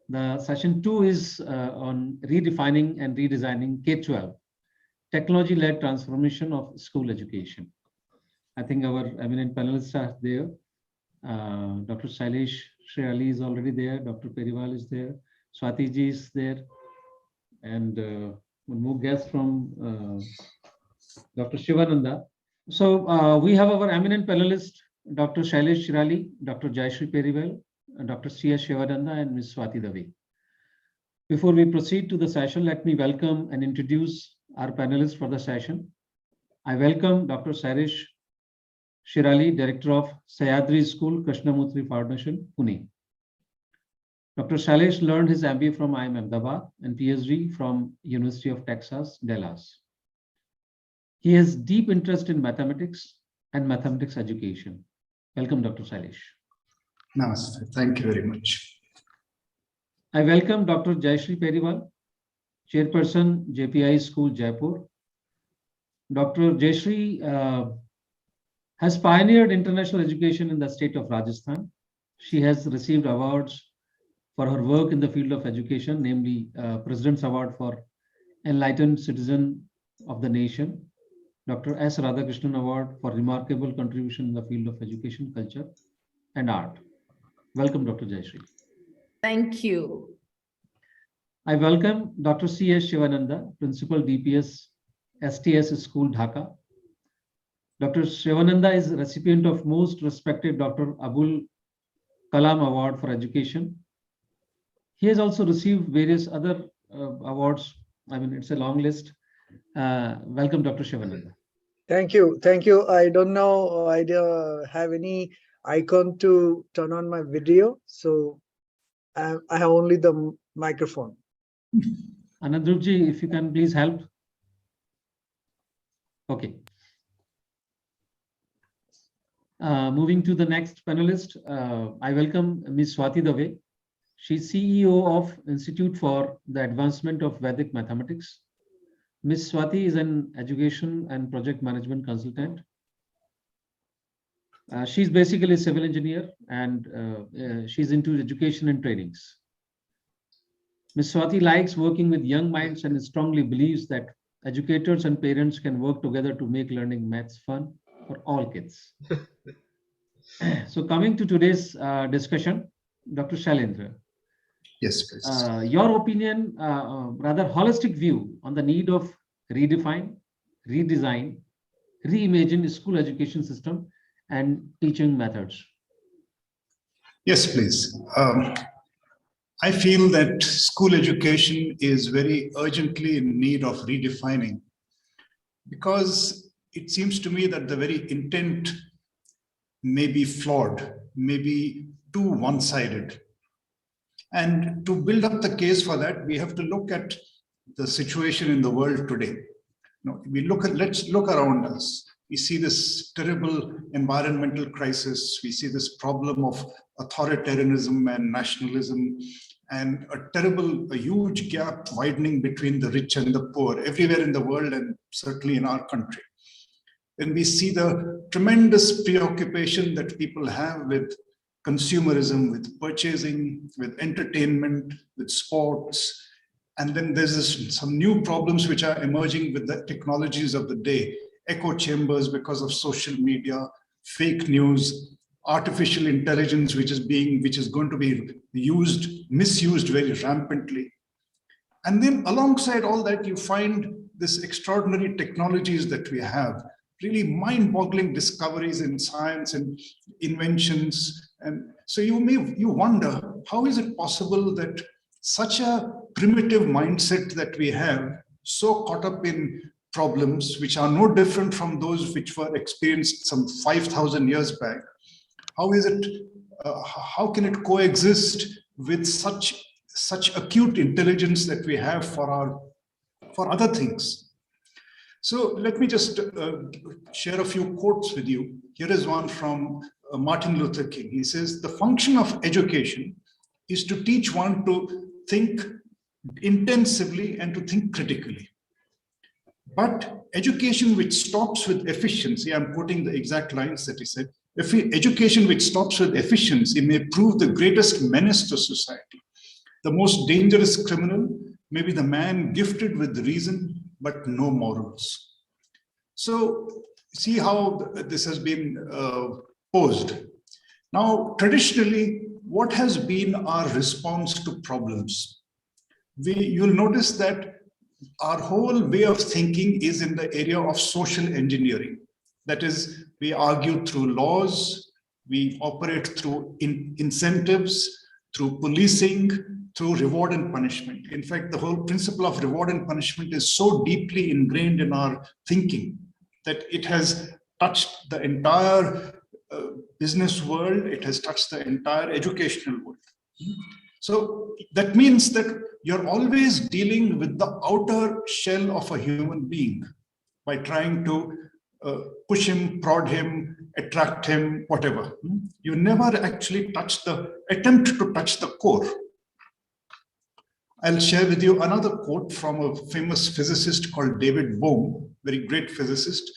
The session 2 is on redefining and redesigning K-12, technology-led transformation of school education. I think our eminent panelists are there. Dr. Shailesh, Shirali is already there. Dr. Periwal is there. Swati ji is there. And one more guest from Dr. Shivananda. So we have our eminent panelists, Dr. Shailesh Shirali, Dr. Jayshree Periwal, Dr. C.S. Shivananda, and Ms. Swati Dave. Before we proceed to the session, let me welcome and introduce our panelists for the session. I welcome Dr. Shailesh Shirali, Director of Sahyadri School, Krishnamurti Foundation, Pune. Dr. Shailesh learned his MBA from IIM Ahmedabad and PhD from University of Texas, Dallas. He has deep interest in mathematics and mathematics education. Welcome, Dr. Shailesh. Namaste. Thank you very much. I welcome Dr. Jayshree Periwal, Chairperson, JPI School, Jaipur. Dr. Jayshree has pioneered international education in the state of Rajadhani. She has received awards for her work in the field of education, namely President's Award for Enlightened Citizen of the Nation, Dr. S. Radhakrishnan Award for remarkable contribution in the field of education, culture, and art. Welcome, Dr. Jayshree. Thank you. I welcome Dr. C.S. Shivananda, Principal DPS, STS School, Dhaka. Dr. Shivananda is a recipient of most respected Dr. Abul Kalam Award for Education. He has also received various other awards. I mean, it's a long list. Welcome, Dr. Shivananda. Thank you. Thank you. I don't know, I don't have any icon to turn on my video. So I have only the microphone. Anandrupji, if you can please help. Okay. Moving to the next panelist, I welcome Ms. Swati Dave. She's CEO of Institute for the Advancement of Vedic Mathematics. Ms. Swati is an education and project management consultant. She's basically a civil engineer and she's into education and trainings. Ms. Swati likes working with young minds and strongly believes that educators and parents can work together to make learning maths fun for all kids. So coming to today's discussion, Dr. Shailendra. Yes, please. Your opinion, rather holistic view on the need of redefine, redesign, reimagine school education system and teaching methods. Yes, please. I feel that school education is very urgently in need of redefining because it seems to me that the very intent may be flawed, may be too one-sided. And to build up the case for that, we have to look at the situation in the world today. Let's look around us. We see this terrible environmental crisis. We see this problem of authoritarianism and nationalism and a huge gap widening between the rich and the poor everywhere in the world and certainly in our country. Then we see the tremendous preoccupation that people have with consumerism, with purchasing, with entertainment, with sports. And then there's some new problems which are emerging with the technologies of the day, echo chambers because of social media, fake news, artificial intelligence, which is going to be misused very rampantly. And then alongside all that, you find this extraordinary technologies that we have, really mind-boggling discoveries in science and inventions. And so you wonder, how is it possible that such a primitive mindset that we have, so caught up in problems which are no different from those which were experienced some 5,000 years back, how can it coexist with such acute intelligence that we have for other things? So let me just share a few quotes with you. Here is one from Martin Luther King. He says, "The function of education is to teach one to think intensively and to think critically. But education which stops with efficiency," I'm quoting the exact lines that he said, "education which stops with efficiency may prove the greatest menace to society. The most dangerous criminal may be the man gifted with reason, but no morals. So see how this has been posed. Now, traditionally, what has been our response to problems? You'll notice that our whole way of thinking is in the area of social engineering. That is, we argue through laws, we operate through incentives, through policing, through reward and punishment. In fact, the whole principle of reward and punishment is so deeply ingrained in our thinking that it has touched the entire business world, it has touched the entire educational world. So that means that you're always dealing with the outer shell of a human being by trying to push him, prod him, attract him, whatever. You never actually attempt to touch the core. I'll share with you another quote from a famous physicist called David Bohm, very great physicist.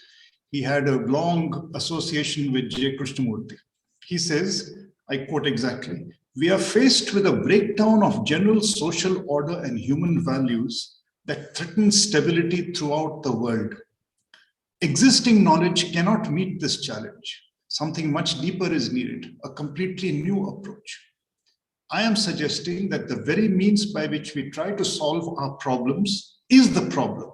He had a long association with Krishnamurti. He says, I quote exactly, "We are faced with a breakdown of general social order and human values that threatens stability throughout the world. Existing knowledge cannot meet this challenge. Something much deeper is needed, a completely new approach. I am suggesting that the very means by which we try to solve our problems is the problem."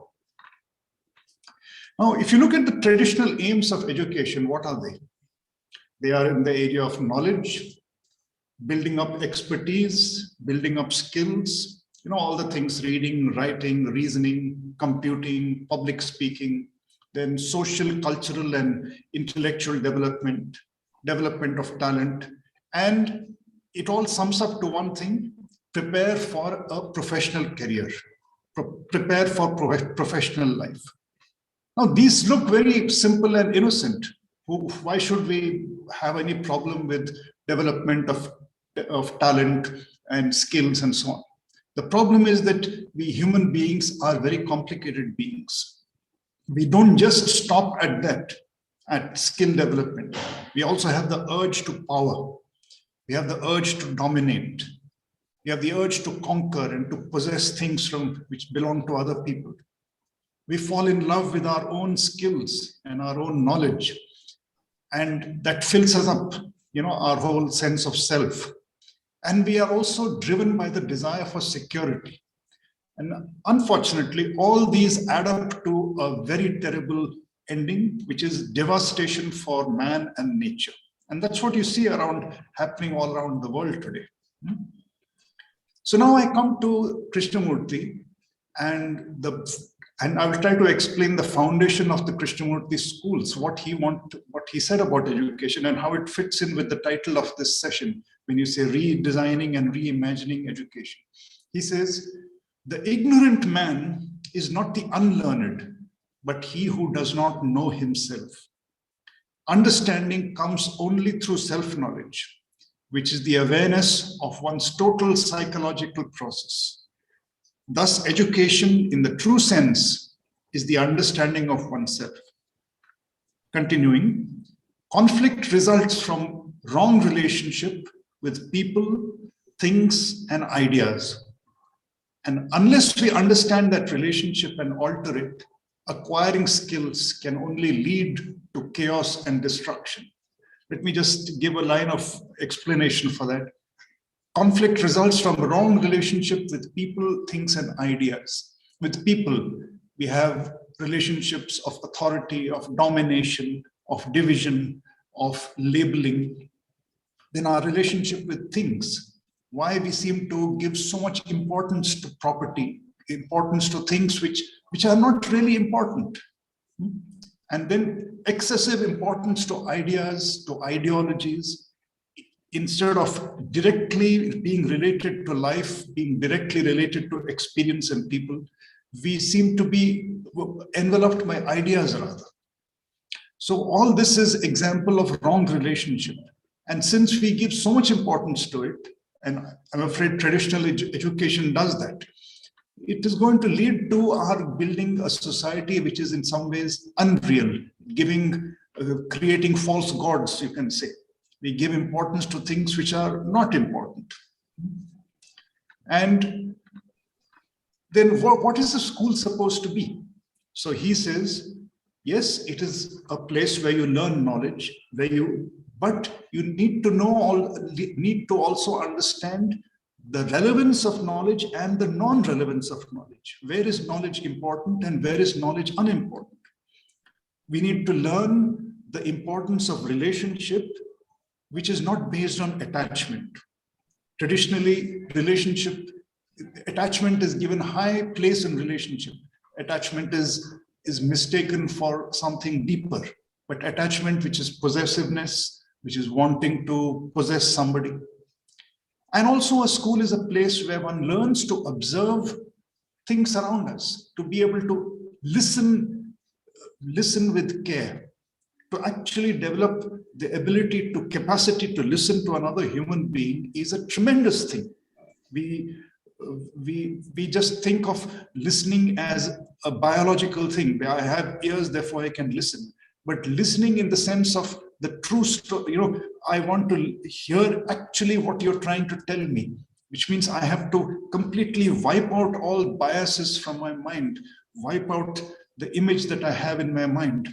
Now, if you look at the traditional aims of education, what are they? They are in the area of knowledge, building up expertise, building up skills, all the things, reading, writing, reasoning, computing, public speaking, then social, cultural, and intellectual development, development of talent. And it all sums up to one thing: prepare for a professional career, prepare for professional life. Now, these look very simple and innocent. Why should we have any problem with development of talent and skills and so on? The problem is that we human beings are very complicated beings. We don't just stop at that, at skill development. We also have the urge to power. We have the urge to dominate. We have the urge to conquer and to possess things which belong to other people. We fall in love with our own skills and our own knowledge. And that fills us up, our whole sense of self. And we are also driven by the desire for security. And unfortunately, all these add up to a very terrible ending, which is devastation for man and nature. And that's what you see happening all around the world today. So now I come to Krishnamurti, and I will try to explain the foundation of the Krishnamurti schools, what he said about education and how it fits in with the title of this session when you say redesigning and reimagining education. He says, "The ignorant man is not the unlearned, but he who does not know himself. Understanding comes only through self-knowledge, which is the awareness of one's total psychological process. Thus, education in the true sense is the understanding of oneself." Continuing, "Conflict results from wrong relationship with people, things, and ideas. And unless we understand that relationship and alter it, acquiring skills can only lead to chaos and destruction." Let me just give a line of explanation for that. Conflict results from a wrong relationship with people, things, and ideas. With people, we have relationships of authority, of domination, of division, of labeling. Then our relationship with things, why we seem to give so much importance to property, importance to things which are not really important. And then excessive importance to ideas, to ideologies, instead of directly being related to life, being directly related to experience and people, we seem to be enveloped by ideas rather. So all this is example of wrong relationship. And since we give so much importance to it, and I'm afraid traditional education does that, it is going to lead to our building a society which is in some ways unreal, creating false gods, you can say. We give importance to things which are not important. And then what is the school supposed to be? So he says, yes, it is a place where you learn knowledge, but you need to also understand the relevance of knowledge and the non-relevance of knowledge. Where is knowledge important and where is knowledge unimportant? We need to learn the importance of relationship, which is not based on attachment. Traditionally, attachment is given high place in relationship. Attachment is mistaken for something deeper, but attachment, which is possessiveness, which is wanting to possess somebody. And also a school is a place where one learns to observe things around us, to be able to listen with care, to actually develop the ability to capacity to listen to another human being is a tremendous thing. We just think of listening as a biological thing, where I have ears, therefore I can listen. But listening in the sense of the true story, I want to hear actually what you're trying to tell me, which means I have to completely wipe out all biases from my mind, wipe out the image that I have in my mind.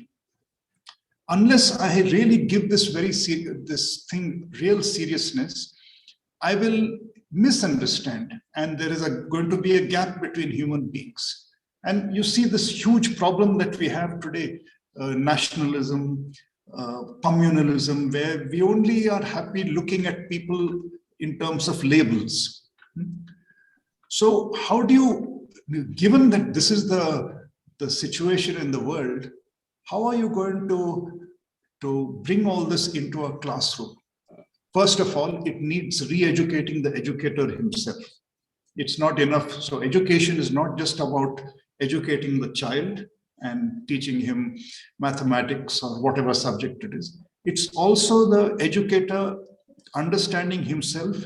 Unless I really give this real seriousness, I will misunderstand, and there is going to be a gap between human beings. And you see this huge problem that we have today, nationalism, communalism, where we only are happy looking at people in terms of labels. So how do you, given that this is the situation in the world, how are you going to bring all this into a classroom? First of all, it needs re-educating the educator himself. It's not enough. So education is not just about educating the child and teaching him mathematics or whatever subject it is. It's also the educator understanding himself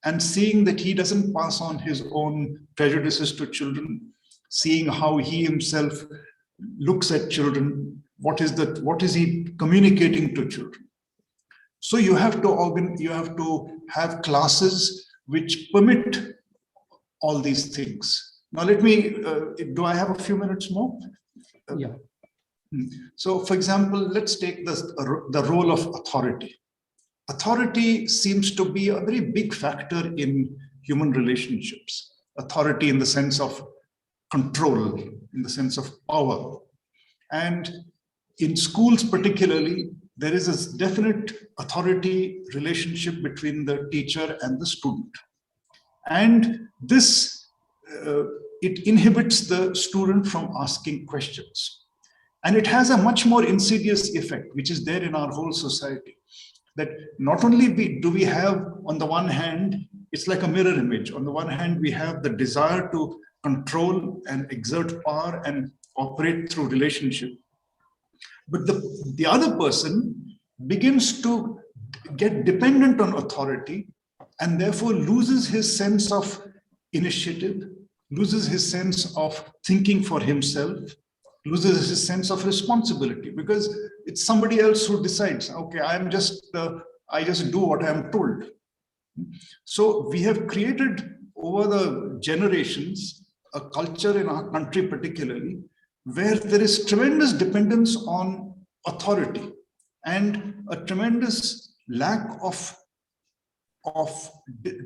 and seeing that he doesn't pass on his own prejudices to children, seeing how he himself looks at children, what is he communicating to children. So you have to have classes which permit all these things. Now let me, do I have a few minutes more? Yeah. So for example, let's take the role of authority. Authority seems to be a very big factor in human relationships. Authority in the sense of control, in the sense of power. And in schools particularly, there is a definite authority relationship between the teacher and the student. And this, it inhibits the student from asking questions. And it has a much more insidious effect, which is there in our whole society. That not only do we have, on the one hand, it's like a mirror image. On the one hand, we have the desire to control and exert power and operate through relationship. But the other person begins to get dependent on authority and therefore loses his sense of initiative, loses his sense of thinking for himself, loses his sense of responsibility, because it's somebody else who decides, okay, I just do what I'm told. So we have created over the generations a culture in our country particularly where there is tremendous dependence on authority and a tremendous lack of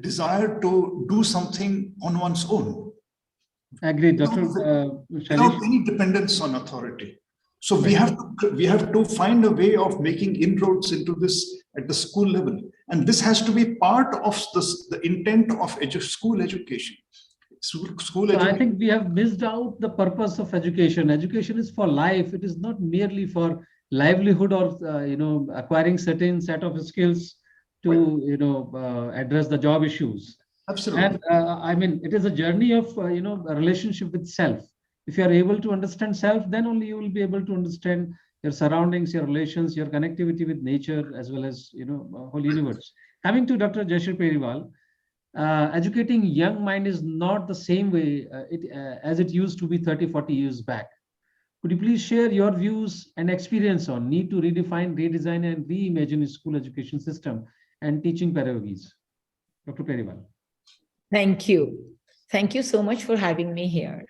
desire to do something on one's own. Agreed, Dr. Without any dependence on authority. So we have to find a way of making inroads into this at the school level. And this has to be part of the intent of school education. I think we have missed out the purpose of education. Education is for life. It is not merely for livelihood or acquiring certain set of skills to address the job issues. Absolutely. And I mean, it is a journey of a relationship with self. If you are able to understand self, then only you will be able to understand your surroundings, your relations, your connectivity with nature, as well as whole universe. Coming to Dr. Jayshree Periwal, educating young mind is not the same way as it used to be 30-40 years back. Could you please share your views and experience on need to redefine, redesign, and reimagine school education system and teaching pedagogies? Dr. Periwal. Thank you. Thank you so much for having me here.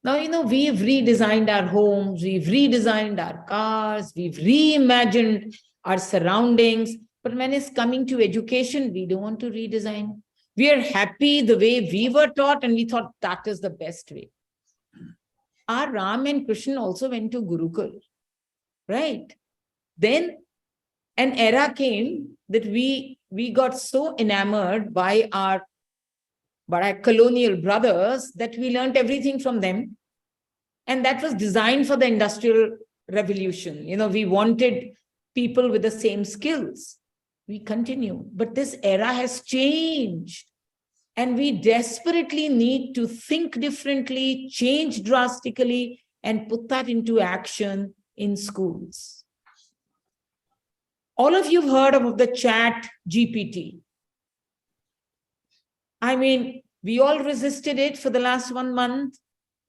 Now, we've redesigned our homes, we've redesigned our cars, we've reimagined our surroundings. But when it's coming to education, we don't want to redesign. We are happy the way we were taught, and we thought that is the best way. Our Ram and Krishna also went to Gurukul, right? Then an era came that we got so enamored by our colonial brothers that we learned everything from them. And that was designed for the Industrial Revolution. We wanted people with the same skills. We continue, but this era has changed. And we desperately need to think differently, change drastically, and put that into action in schools. All of you have heard of the chat GPT. I mean, we all resisted it for the last 1 month,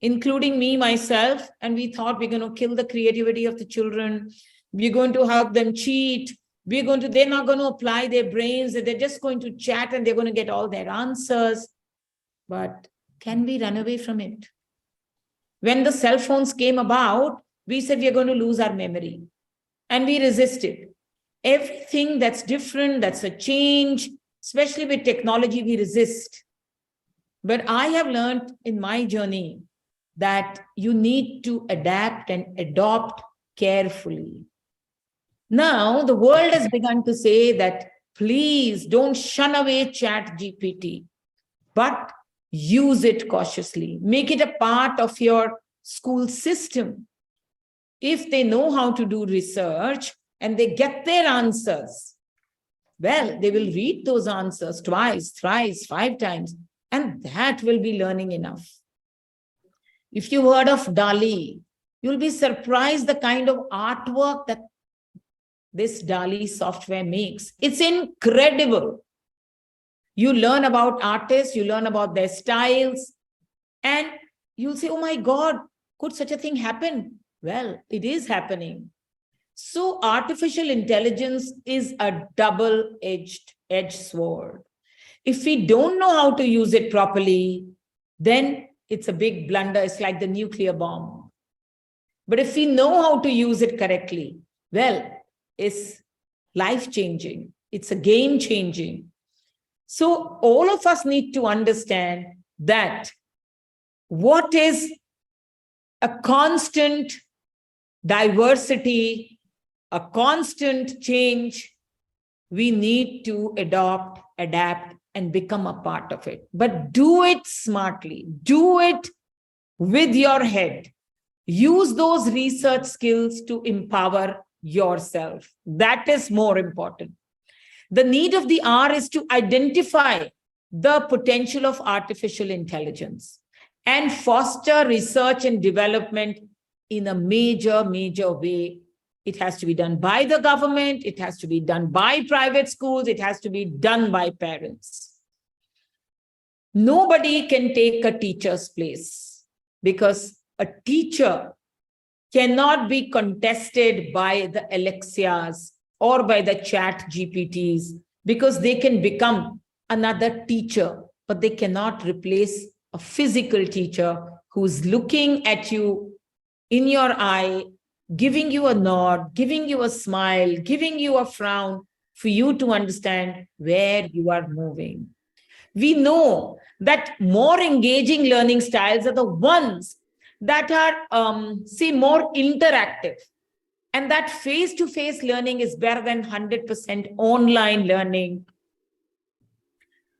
including me, myself, and we thought we're going to kill the creativity of the children. We're going to help them cheat. They're not going to apply their brains. They're just going to chat and they're going to get all their answers. But can we run away from it? When the cell phones came about, we said we're going to lose our memory. And we resisted. Everything that's different, that's a change, especially with technology, we resist. But I have learned in my journey that you need to adapt and adopt carefully. Now, the world has begun to say that please don't shun away chat GPT, but use it cautiously. Make it a part of your school system. If they know how to do research and they get their answers, well, they will read those answers twice, thrice, 5 times, and that will be learning enough. If you heard of DALI, you'll be surprised the kind of artwork that this DALI software makes. It's incredible. You learn about artists, you learn about their styles, and you'll say, oh my God, could such a thing happen? Well, it is happening. So artificial intelligence is a double-edged sword. If we don't know how to use it properly, then it's a big blunder. It's like the nuclear bomb. But if we know how to use it correctly, well, it's life-changing. It's a game-changing. So all of us need to understand that what is a constant diversity, a constant change, we need to adopt, adapt, and become a part of it. But do it smartly. Do it with your head. Use those research skills to empower yourself. That is more important. The need of the hour is to identify the potential of artificial intelligence and foster research and development in a major way. It has to be done by the government. It has to be done by private schools. It has to be done by parents. Nobody can take a teacher's place because a teacher cannot be contested by the Alexias or by the chat GPTs, because they can become another teacher, but they cannot replace a physical teacher who's looking at you in your eye, giving you a nod, giving you a smile, giving you a frown for you to understand where you are moving. We know that more engaging learning styles are the ones that are, more interactive. And that face-to-face learning is better than 100% online learning.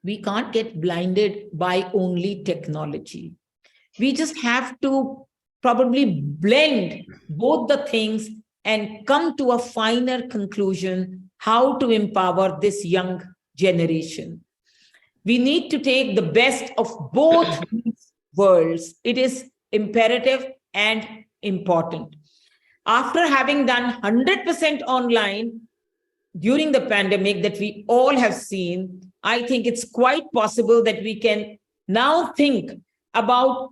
We can't get blinded by only technology. We just have to probably blend both the things and come to a finer conclusion how to empower this young generation. We need to take the best of both these worlds. It is imperative and important. After having done 100% online during the pandemic that we all have seen, I think it's quite possible that we can now think about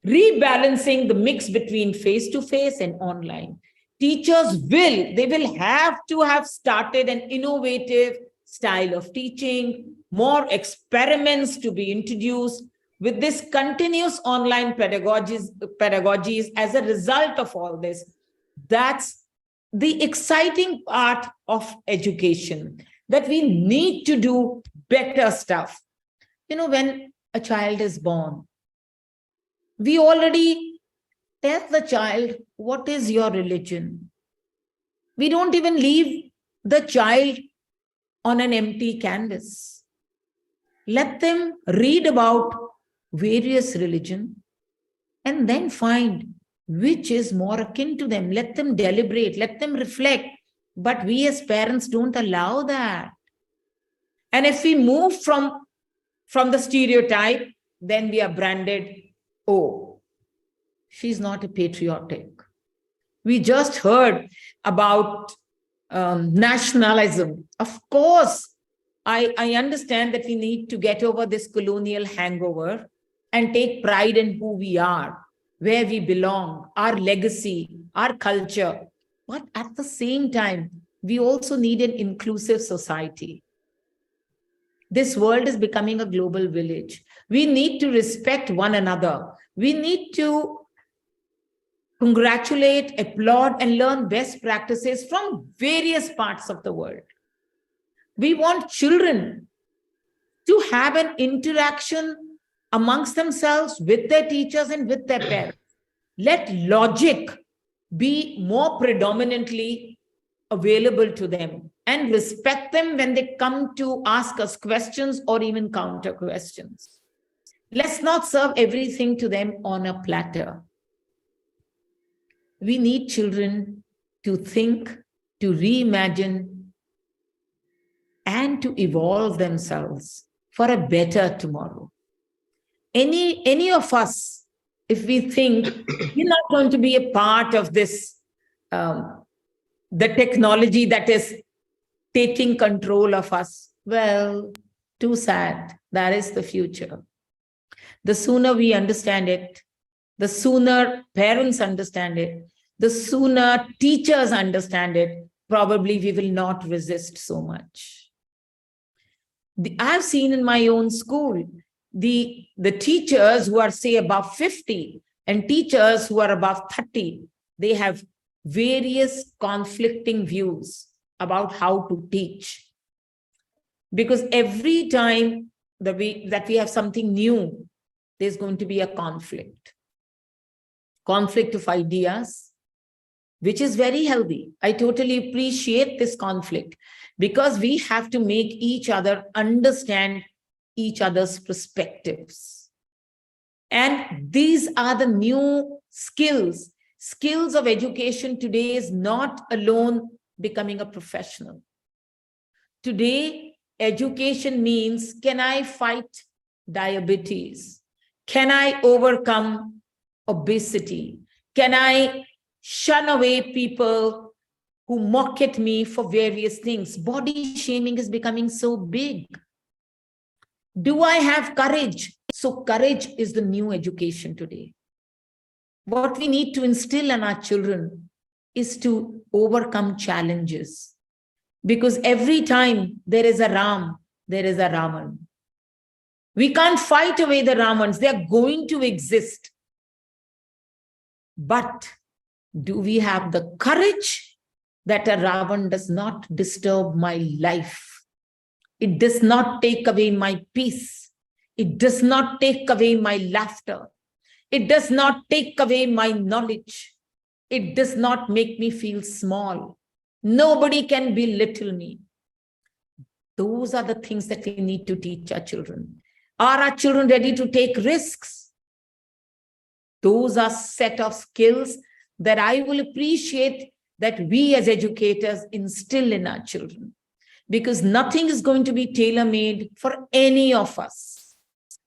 rebalancing the mix between face-to-face and online. Teachers will have to have started an innovative style of teaching, more experiments to be introduced, with this continuous online pedagogies as a result of all this. That's the exciting part of education, that we need to do better stuff. You know, when a child is born, we already tell the child, what is your religion? We don't even leave the child on an empty canvas. Let them read about various religions and then find which is more akin to them. Let them deliberate, let them reflect. But we as parents don't allow that. And if we move from the stereotype, then we are branded, oh, she's not a patriotic. We just heard about nationalism. Of course, I understand that we need to get over this colonial hangover and take pride in who we are, where we belong, our legacy, our culture. But at the same time, we also need an inclusive society. This world is becoming a global village. We need to respect one another. We need to congratulate, applaud, and learn best practices from various parts of the world. We want children to have an interaction amongst themselves with their teachers and with their parents. Let logic be more predominantly available to them, and respect them when they come to ask us questions or even counter questions. Let's not serve everything to them on a platter. We need children to think, to reimagine, and to evolve themselves for a better tomorrow. Any of us, if we think we're not going to be a part of this, the technology that is taking control of us, well, too sad. That is the future. The sooner we understand it, the sooner parents understand it, the sooner teachers understand it, probably we will not resist so much. I've seen in my own school, the teachers who are, say, above 50 and teachers who are above 30, they have various conflicting views about how to teach. Because every time that we have something new, there's going to be a conflict of ideas, which is very healthy. I totally appreciate this conflict, because we have to make each other understand each other's perspectives. And these are the new skills. Skills of education today is not alone becoming a professional. Today, education means, can I fight diabetes? Can I overcome obesity? Can I shun away people who mock at me for various things? Body shaming is becoming so big. Do I have courage? So courage is the new education today. What we need to instill in our children is to overcome challenges. Because every time there is a Ram, there is a Raman. We can't fight away the Ramans. They are going to exist. But do we have the courage that a Ravan does not disturb my life? It does not take away my peace. It does not take away my laughter. It does not take away my knowledge. It does not make me feel small. Nobody can belittle me. Those are the things that we need to teach our children. Are our children ready to take risks? Those are set of skills that I will appreciate that we as educators instill in our children. Because nothing is going to be tailor-made for any of us.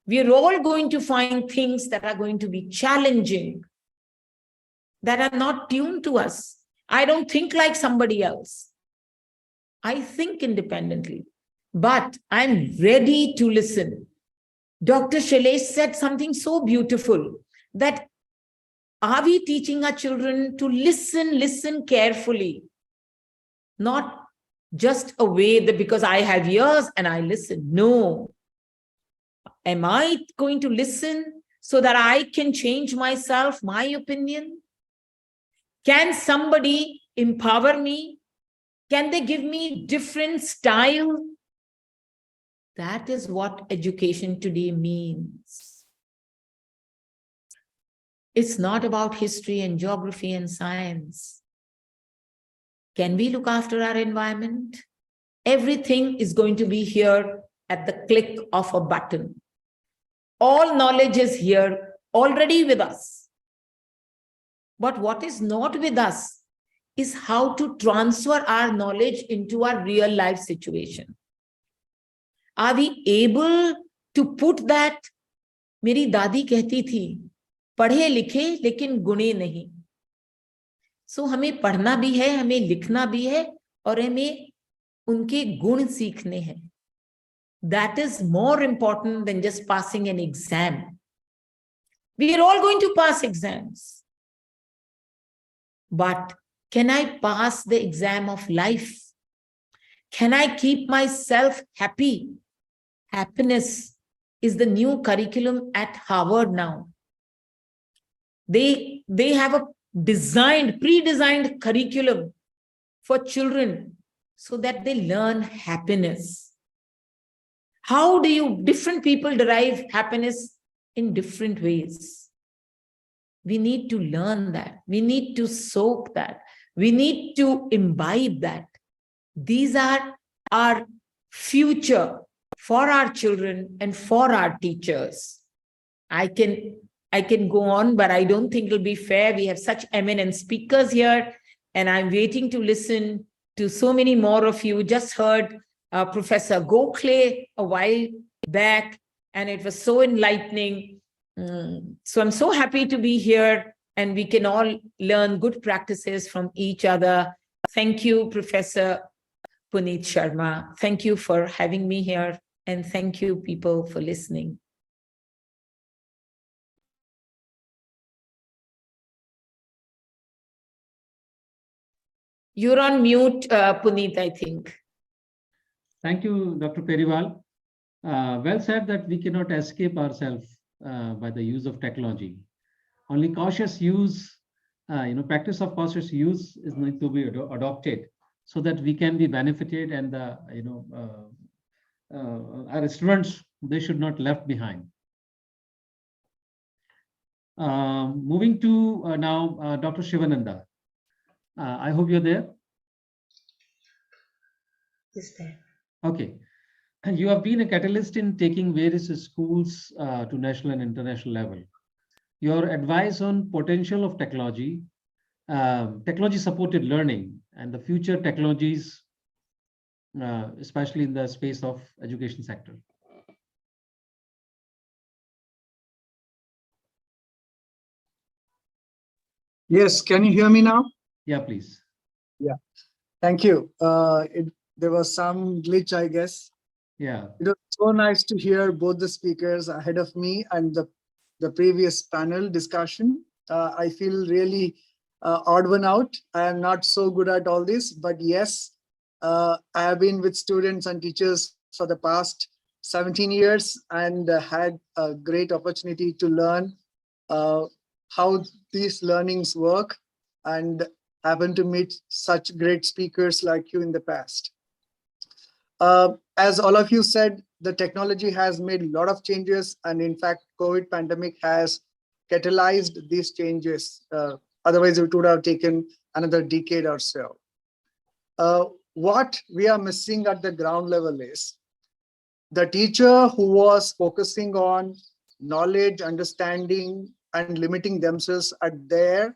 We are all going to find things that are going to be challenging, that are not tuned to us. I don't think like somebody else. I think independently, but I'm ready to listen. Dr. Shailesh said something so beautiful, that are we teaching our children to listen carefully? Not just a way that because I have ears and I listen. No. Am I going to listen so that I can change myself, my opinion? Can somebody empower me? Can they give me different style? That is what education today means. It's not about history and geography and science. Can we look after our environment? Everything is going to be here at the click of a button. All knowledge is here already with us. But what is not with us is how to transfer our knowledge into our real life situation. Are we able to put that? मेरी दादी कहती थी, पढ़े लिखे लेकिन गुणे नहीं. So हमें पढ़ना भी है, हमें लिखना भी है, और हमें उनके गुण सीखने हैं. That is more important than just passing an exam. We are all going to pass exams. But can I pass the exam of life? Can I keep myself happy? Happiness is the new curriculum at Harvard now. They have a pre-designed curriculum for children so that they learn happiness. How do different people derive happiness in different ways? We need to learn that. We need to soak that. We need to imbibe that. These are our future for our children and for our teachers. I can go on, but I don't think it'll be fair. We have such eminent speakers here, and I'm waiting to listen to so many more of you. Just heard Professor Gokhale a while back, and it was so enlightening. So I'm so happy to be here, and we can all learn good practices from each other. Thank you, Professor Puneet Sharma. Thank you for having me here, and thank you, people, for listening. You're on mute, Puneet, I think. Thank you, Dr. Periwal. Well said that we cannot escape ourselves by the use of technology. Only cautious use, practice of cautious use is need to be adopted so that we can be benefited, and our students, they should not left behind. Moving to now Dr. Shivananda. I hope you're there. Is there? Okay. And you have been a catalyst in taking various schools to national and international level. Your advice on potential of technology, technology-supported learning, and the future technologies, especially in the space of education sector. Yes, can you hear me now? Yeah, please. Yeah, thank you. There was some glitch, I guess. Yeah. It was so nice to hear both the speakers ahead of me and the previous panel discussion. I feel really odd one out. I am not so good at all this, but yes, I have been with students and teachers for the past 17 years and had a great opportunity to learn how these learnings work, and happen to meet such great speakers like you in the past. As all of you said, the technology has made a lot of changes, and in fact, COVID pandemic has catalyzed these changes. Otherwise, it would have taken another decade or so. What we are missing at the ground level is the teacher who was focusing on knowledge, understanding, and limiting themselves at there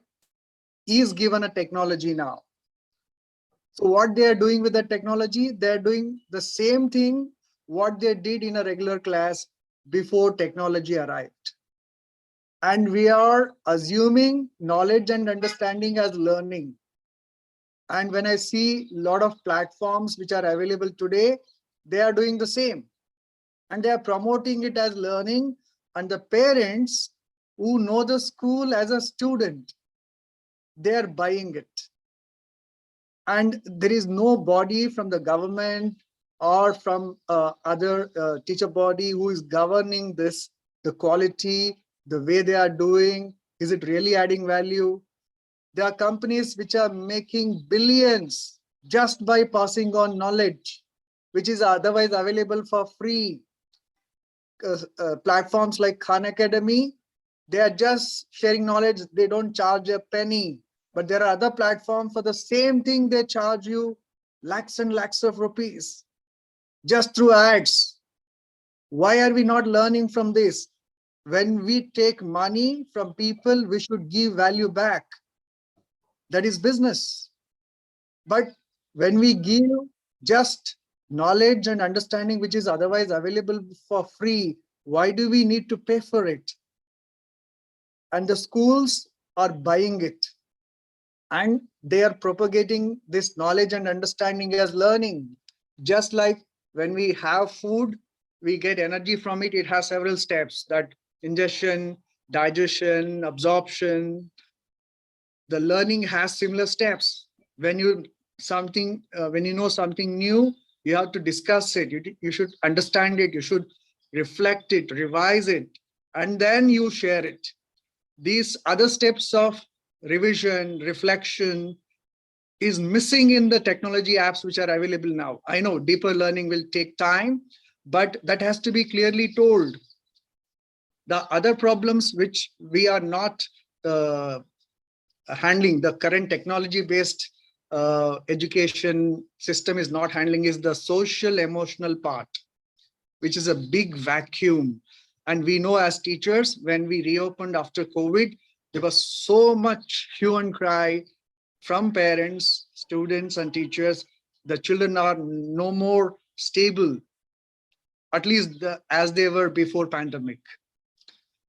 is given a technology now. So what they are doing with the technology, they're doing the same thing what they did in a regular class before technology arrived. And we are assuming knowledge and understanding as learning. And when I see a lot of platforms which are available today, they are doing the same. And they are promoting it as learning. And the parents who know the school as a student, they are buying it. And there is no body from the government or from other teacher body who is governing this, the quality, the way they are doing, is it really adding value? There are companies which are making billions just by passing on knowledge, which is otherwise available for free. Platforms like Khan Academy, they are just sharing knowledge. They don't charge a penny. But there are other platforms for the same thing. They charge you lakhs and lakhs of rupees just through ads. Why are we not learning from this? When we take money from people, we should give value back. That is business. But when we give just knowledge and understanding, which is otherwise available for free, why do we need to pay for it? And the schools are buying it. And they are propagating this knowledge and understanding as learning. Just like when we have food, we get energy from it. It has several steps, that ingestion, digestion, absorption. The learning has similar steps. When you know something new, you have to discuss it. You should understand it. You should reflect it, revise it, and then you share it. These other steps of revision, reflection is missing in the technology apps which are available now. I know deeper learning will take time, but that has to be clearly told. The other problems which we are not handling, the current technology-based education system is not handling, is the social emotional part, which is a big vacuum. And we know as teachers, when we reopened after COVID, there was so much hue and cry from parents, students, and teachers. The children are no more stable, at least as they were before pandemic.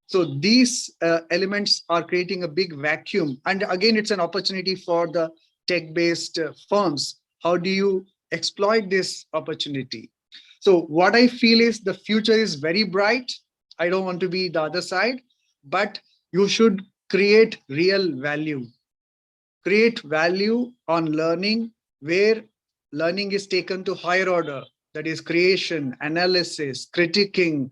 So these elements are creating a big vacuum. And again, it's an opportunity for the tech-based firms. How do you exploit this opportunity? So what I feel is the future is very bright. I don't want to be the other side, but you should create real value. Create value on learning, where learning is taken to higher order. That is creation, analysis, critiquing,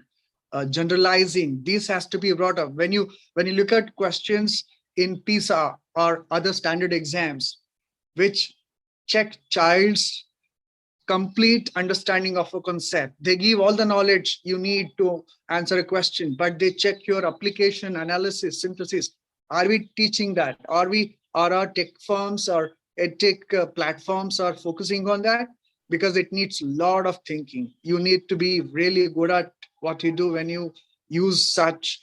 generalizing. This has to be brought up. When you look at questions in PISA or other standard exams, which check child's complete understanding of a concept, they give all the knowledge you need to answer a question, but they check your application, analysis, synthesis. Are we teaching that? Are our tech firms or edtech platforms are focusing on that? Because it needs a lot of thinking. You need to be really good at what you do when you use such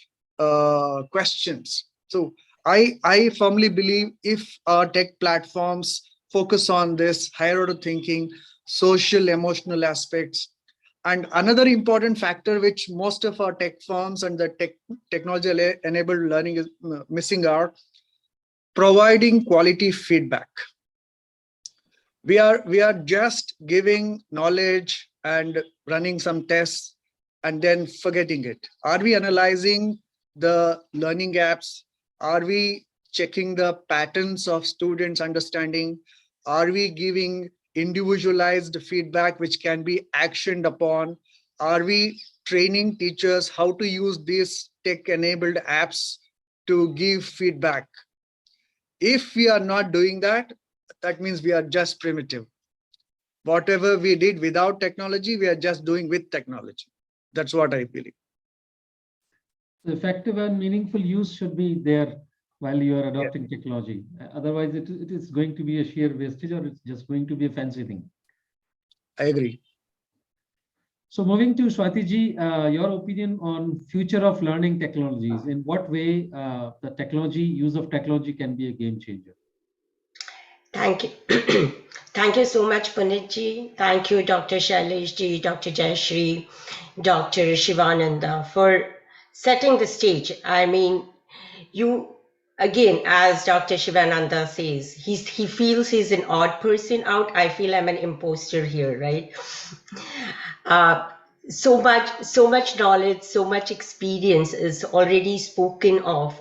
questions. So I firmly believe if our tech platforms focus on this higher order thinking, social, emotional aspects, and another important factor which most of our tech firms and the technology-enabled learning is missing are providing quality feedback. We are just giving knowledge and running some tests and then forgetting it. Are we analyzing the learning gaps? Are we checking the patterns of students' understanding? Are we giving individualized feedback which can be actioned upon? Are we training teachers how to use these tech-enabled apps to give feedback? If we are not doing that, that means we are just primitive. Whatever we did without technology, we are just doing with technology. That's what I believe. The effective and meaningful use should be there while you are adopting technology. Otherwise, it is going to be a sheer wastage, or it's just going to be a fancy thing. I agree. So moving to Swati ji, your opinion on future of learning technologies. In what way the use of technology can be a game changer? Thank you. Thank you so much, Puneet ji. Thank you, Dr. Shailesh ji, Dr. Jayshree, Dr. Shivananda, for setting the stage. I mean, you, again, as Dr. Shivananda says, he feels he's an odd person out. I feel I'm an imposter here, right? So much knowledge, so much experience is already spoken of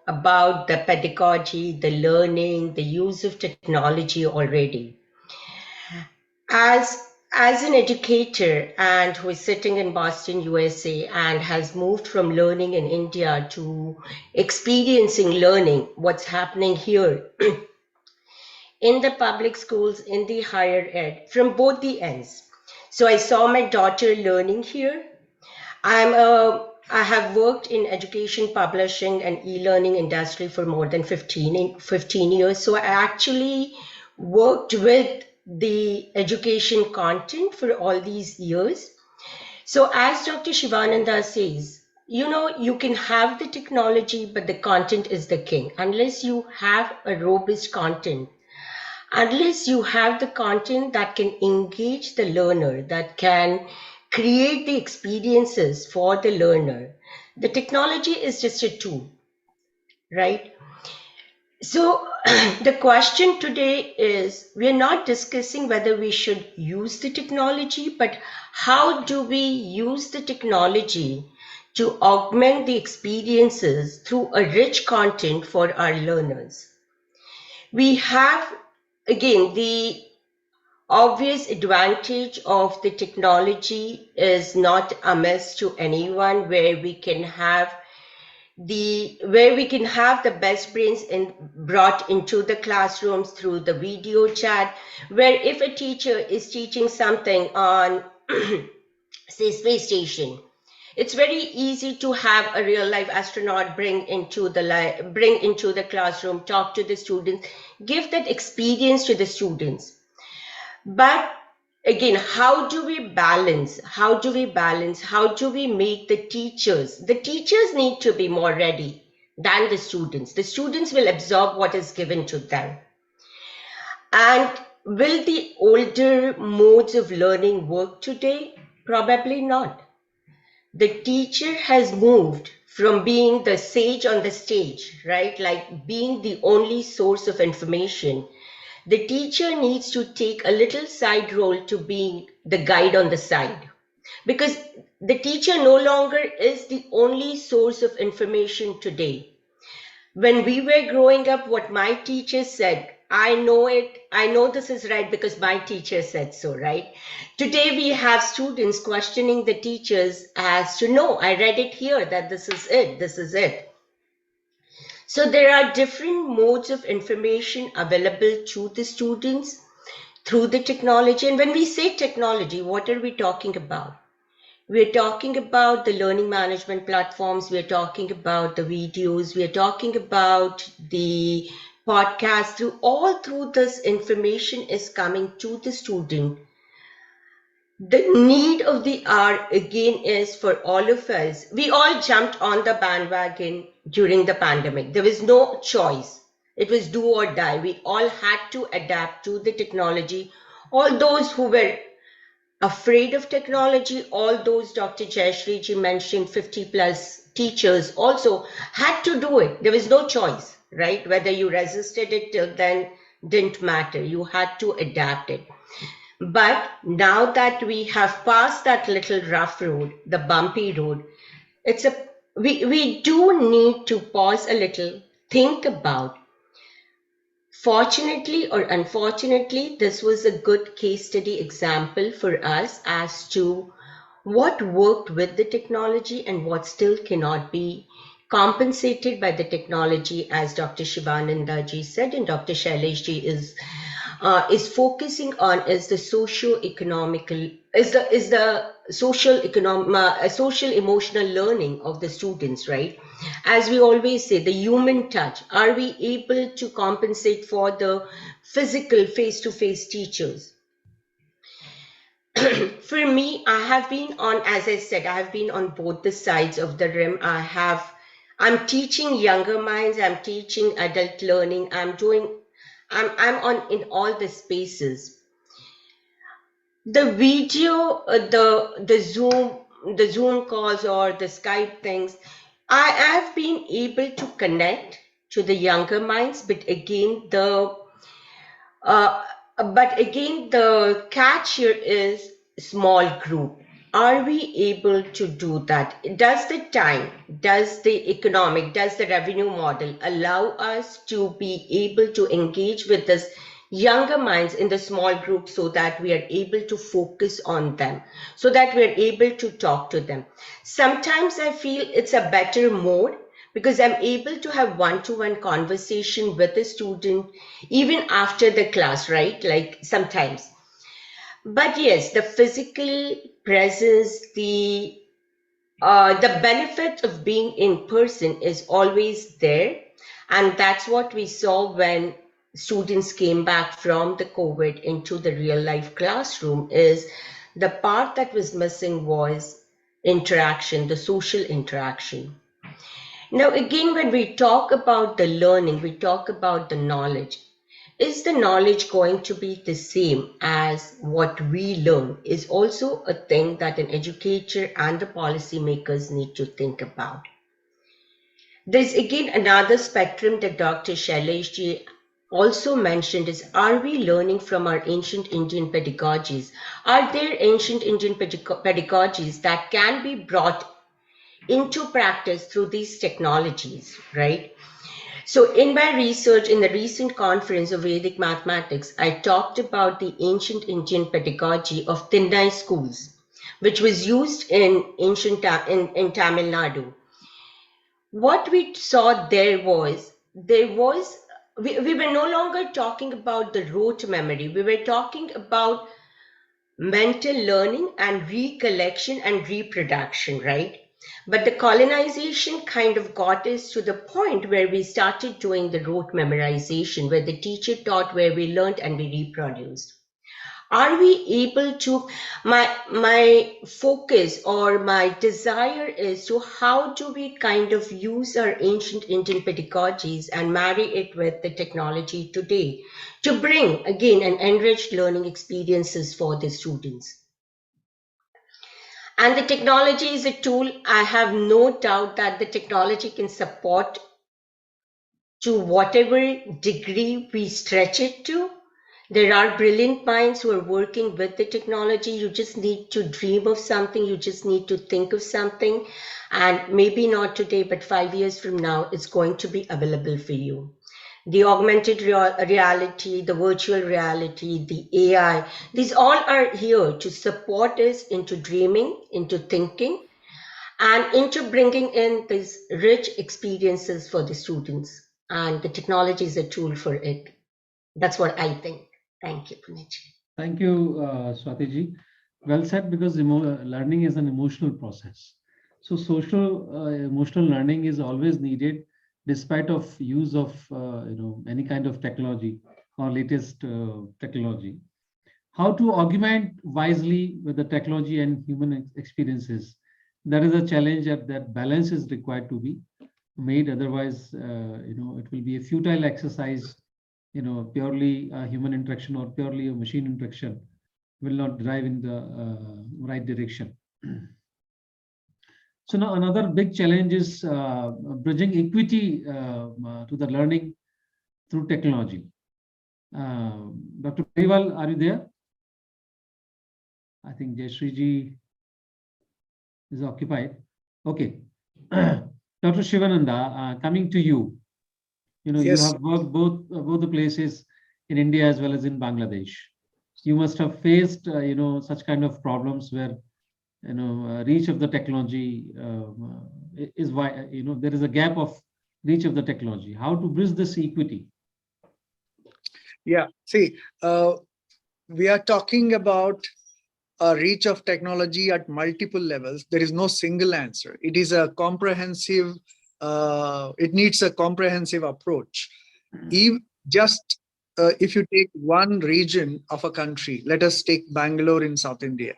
about the pedagogy, the learning, the use of technology already. As as an educator and who is sitting in Boston, USA, and has moved from learning in India to experiencing learning, what's happening here in the public schools, in the higher ed, from both the ends. So I saw my daughter learning here. I have worked in education, publishing, and e-learning industry for more than 15 years. So I actually worked with the education content for all these years. So as Dr. Shivananda says, you can have the technology, but the content is the king. Unless you have a robust content, unless you have the content that can engage the learner, that can create the experiences for the learner, the technology is just a tool, right? So the question today is, we're not discussing whether we should use the technology, but how do we use the technology to augment the experiences through a rich content for our learners? We have, again, the obvious advantage of the technology is not amiss to anyone, where we can have the best brains brought into the classrooms through the video chat, where if a teacher is teaching something on say space station, it's very easy to have a real life astronaut bring into the classroom, talk to the students, give that experience to the students. But again, how do we balance? How do we make the teachers need to be more ready than the students. The students will absorb what is given to them. And will the older modes of learning work today? Probably not. The teacher has moved from being the sage on the stage, right? Like being the only source of information. The teacher needs to take a little side role to being the guide on the side, because the teacher no longer is the only source of information today. When we were growing up, what my teacher said, I know this is right because my teacher said so, right? Today we have students questioning the teachers as to, no, I read it here that this is it. So there are different modes of information available to the students through the technology. And when we say technology, what are we talking about? We're talking about the learning management platforms. We're talking about the videos. We're talking about the podcast. Through this information is coming to the student. The need of the hour again is for all of us. We all jumped on the bandwagon during the pandemic. There was no choice. It was do or die. We all had to adapt to the technology. All those who were afraid of technology, all those Dr. Jayshree ji mentioned, 50 plus teachers also had to do it. There was no choice, right? Whether you resisted it till then didn't matter. You had to adapt it. But now that we have passed that little rough road, the bumpy road, we do need to pause a little, think about. Fortunately or unfortunately, this was a good case study example for us as to what worked with the technology and what still cannot be compensated by the technology, as Dr. Shivananda ji said, and Dr. Shailesh ji is focusing on is the social emotional learning of the students, right? As we always say, the human touch. Are we able to compensate for the physical face-to-face teachers? For me, as I said, I have been on both the sides of the rim. I'm teaching younger minds, I'm teaching adult learning, I'm on in all the spaces. The video, the Zoom calls or the Skype things, I have been able to connect to the younger minds, but again the catch here is small group. Are we able to do that? Does the time, does the economic, does the revenue model allow us to be able to engage with this younger minds in the small group so that we are able to focus on them, so that we are able to talk to them. Sometimes I feel it's a better mode because I'm able to have one-to-one conversation with a student even after the class, right? Like sometimes. But yes, the physical presence, the benefit of being in person is always there. And that's what we saw when students came back from the COVID into the real life classroom, is the part that was missing was interaction, the social interaction. Now, again, when we talk about the learning, we talk about the knowledge. Is the knowledge going to be the same as what we learn is also a thing that an educator and the policymakers need to think about. There's again another spectrum that Dr. Shailesh also mentioned is, are we learning from our ancient Indian pedagogies? Are there ancient Indian pedagogies that can be brought into practice through these technologies, right? So in my research, in the recent conference of Vedic mathematics, I talked about the ancient Indian pedagogy of Thinnai schools, which was used in ancient in Tamil Nadu. What we saw we were no longer talking about the rote memory. We were talking about mental learning and recollection and reproduction, right? But the colonization kind of got us to the point where we started doing the rote memorization, where the teacher taught, where we learned and we reproduced. Are we able to, my focus or my desire is to how do we kind of use our ancient Indian pedagogies and marry it with the technology today to bring, again, an enriched learning experiences for the students. And the technology is a tool. I have no doubt that the technology can support to whatever degree we stretch it to. There are brilliant minds who are working with the technology. You just need to dream of something. You just need to think of something. And maybe not today, but 5 years from now, it's going to be available for you. The augmented reality, the virtual reality, the AI, these all are here to support us into dreaming, into thinking, and into bringing in these rich experiences for the students. And the technology is a tool for it. That's what I think. Thank you, Puneet. Thank you, Swati ji. Well said, because learning is an emotional process. So social emotional learning is always needed, despite of use of any kind of technology or latest technology. How to augment wisely with the technology and human experiences? That is a challenge, that balance is required to be made. Otherwise, it will be a futile exercise. Purely human interaction or purely a machine interaction will not drive in the right direction. So now another big challenge is bridging equity to the learning through technology. Dr. Periwal, are you there? I think Jayshree ji is occupied. Okay. Dr. Shivananda, coming to you. Yes. You have worked both the places in India as well as in Bangladesh. You must have faced, such kind of problems where, reach of the technology is why, there is a gap of reach of the technology. How to bridge this equity? Yeah, see, we are talking about a reach of technology at multiple levels. There is no single answer. It is a comprehensive, it needs a comprehensive approach. If you take one region of a country, let us take Bangalore in South India.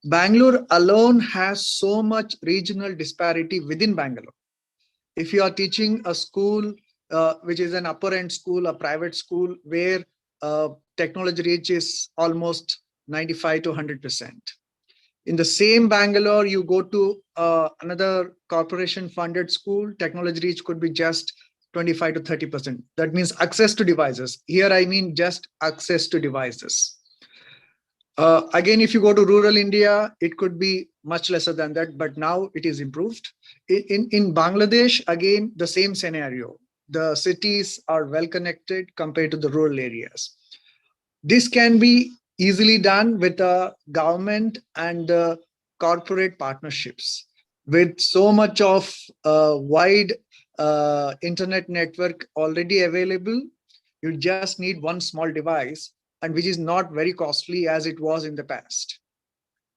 Bangalore alone has so much regional disparity within Bangalore. If you are teaching a school, which is an upper end school, a private school, where technology reach is almost 95 to 100%. In the same Bangalore, you go to another corporation funded school, technology reach could be just 25 to 30%. That means access to devices. Here, I mean just access to devices. Again, if you go to rural India, it could be much lesser than that, but now it is improved. In Bangladesh, again, the same scenario. the cities are well connected compared to the rural areas. This can be easily done with the government and the corporate partnerships. With so much of wide internet network already available, you just need one small device, and which is not very costly as it was in the past.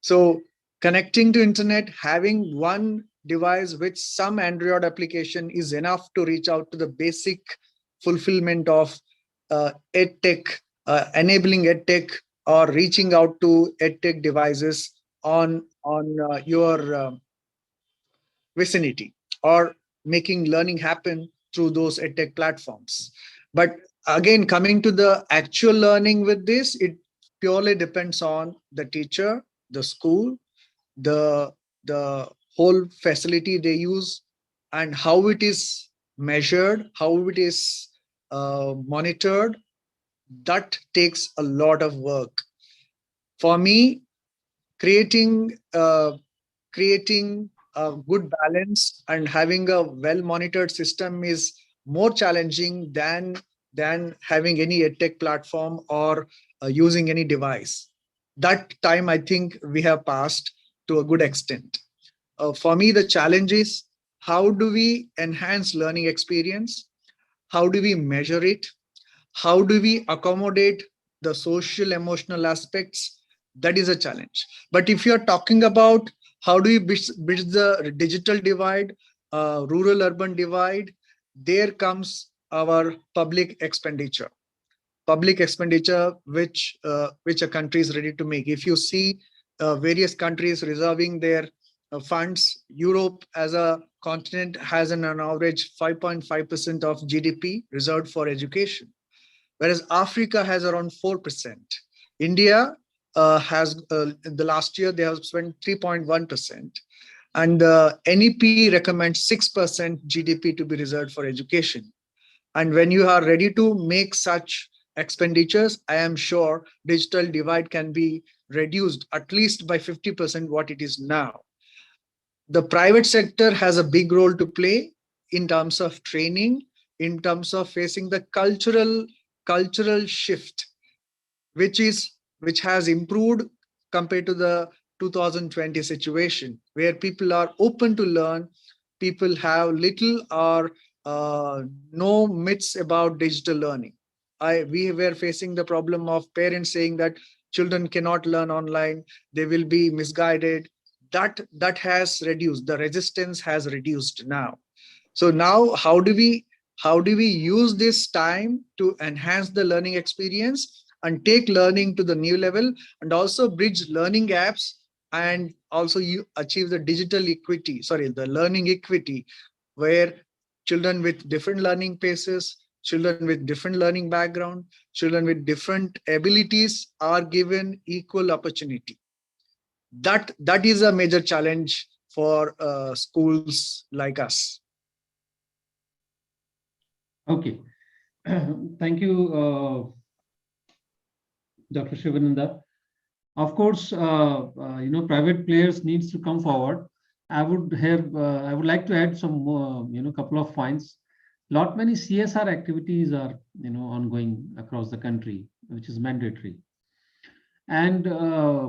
So connecting to internet, having one device with some Android application is enough to reach out to the basic fulfillment of EdTech, enabling EdTech or reaching out to EdTech devices on your vicinity, or making learning happen through those EdTech platforms. But again, coming to the actual learning with this, it purely depends on the teacher, the school, the whole facility they use, and how it is measured, how it is monitored. That takes a lot of work. For me, creating a good balance and having a well monitored system is more challenging than having any edtech platform or using any device. That time, I think, we have passed to a good extent. For me, the challenge is, how do we enhance learning experience? How do we measure it? How do we accommodate the social emotional aspects? That is a challenge. But if you're talking about how do we bridge the digital divide, rural urban divide, there comes our public expenditure which a country is ready to make. If you see various countries reserving their funds, Europe as a continent has an average 5.5% of GDP reserved for education, whereas Africa has around 4%. India has, in the last year, they have spent 3.1%. And the NEP recommends 6% GDP to be reserved for education. And when you are ready to make such expenditures, I am sure digital divide can be reduced at least by 50% what it is now. The private sector has a big role to play in terms of training, in terms of facing the cultural shift, which has improved compared to the 2020 situation, where people are open to learn. People have little or no myths about digital learning. We were facing the problem of parents saying that children cannot learn online, they will be misguided. That has reduced. The resistance has reduced now. So now, how do we use this time to enhance the learning experience and take learning to the new level, and also bridge learning gaps, and also you achieve the the learning equity, where children with different learning paces, children with different learning background, children with different abilities are given equal opportunity. That is a major challenge for schools like us. Okay. Thank you, Dr. Shivananda. Of course, private players needs to come forward. I would like to add some more, couple of points. Many CSR activities are, ongoing across the country, which is mandatory. And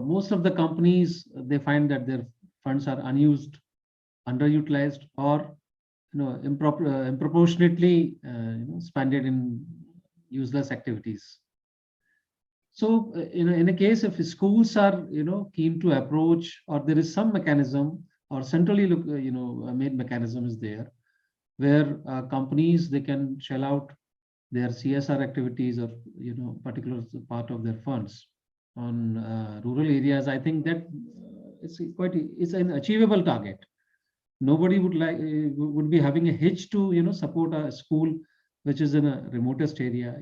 most of the companies, they find that their funds are unused, underutilized, or improportionately spent in useless activities. So in a case if schools are keen to approach, or there is some mechanism or centrally made mechanism is there, where companies, they can shell out their CSR activities or particular part of their funds on rural areas. I think that it's an achievable target. Nobody would be having a hitch to support a school which is in a remotest area,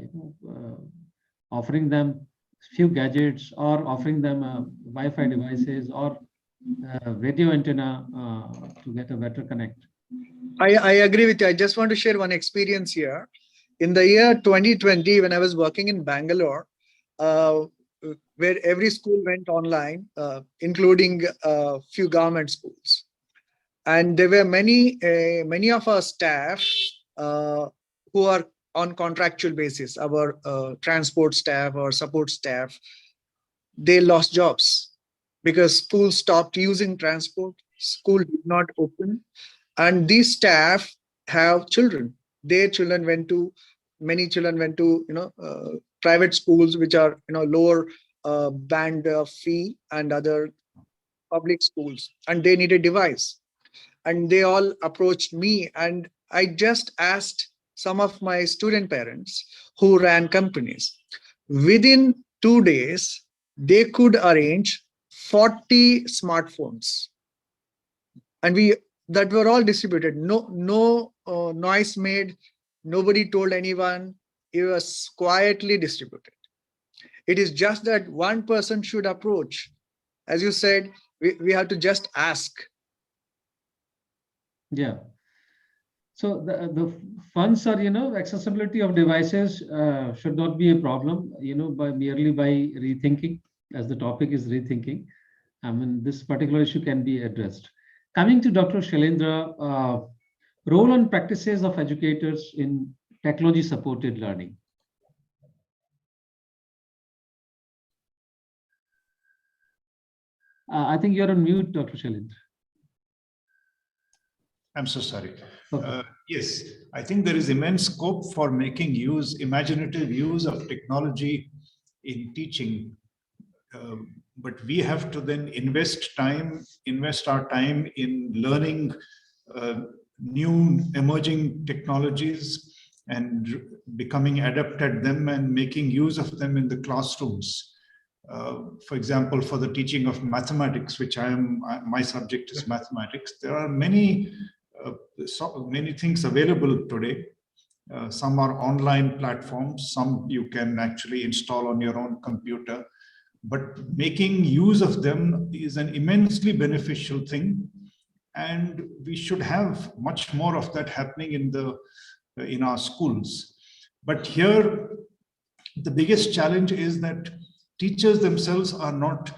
offering them few gadgets, or offering them Wi-Fi devices or radio antenna to get a better connect. I agree with you. I just want to share one experience here. In the year 2020, when I was working in Bangalore, where every school went online, including a few government schools. And there were many of our staff who are on contractual basis, our transport staff or support staff, they lost jobs because schools stopped using transport, school did not open, and these staff have children. Their children went to, many children went to, private schools, which are, lower band fee, and other public schools, and they need a device. And they all approached me, and I just asked some of my student parents who ran companies. Within 2 days, they could arrange 40 smartphones, and we that were all distributed. No noise made. Nobody told anyone. It was quietly distributed. It is just that one person should approach. As you said, we have to just ask. Yeah. So the funds are, accessibility of devices should not be a problem, merely by rethinking, as the topic is rethinking. I mean, this particular issue can be addressed. Coming to Dr. Shailendra, role and practices of educators in technology supported learning. I think you're on mute, Dr. Shailendra. I'm so sorry. Okay. Yes, I think there is immense scope for making imaginative use of technology in teaching. But we have to then invest our time in learning new emerging technologies and becoming adept at them and making use of them in the classrooms. For example, for the teaching of mathematics, which my subject is mathematics, there are many things available today. Some are online platforms, some you can actually install on your own computer, but making use of them is an immensely beneficial thing, and we should have much more of that happening in our schools. But here, the biggest challenge is that teachers themselves are not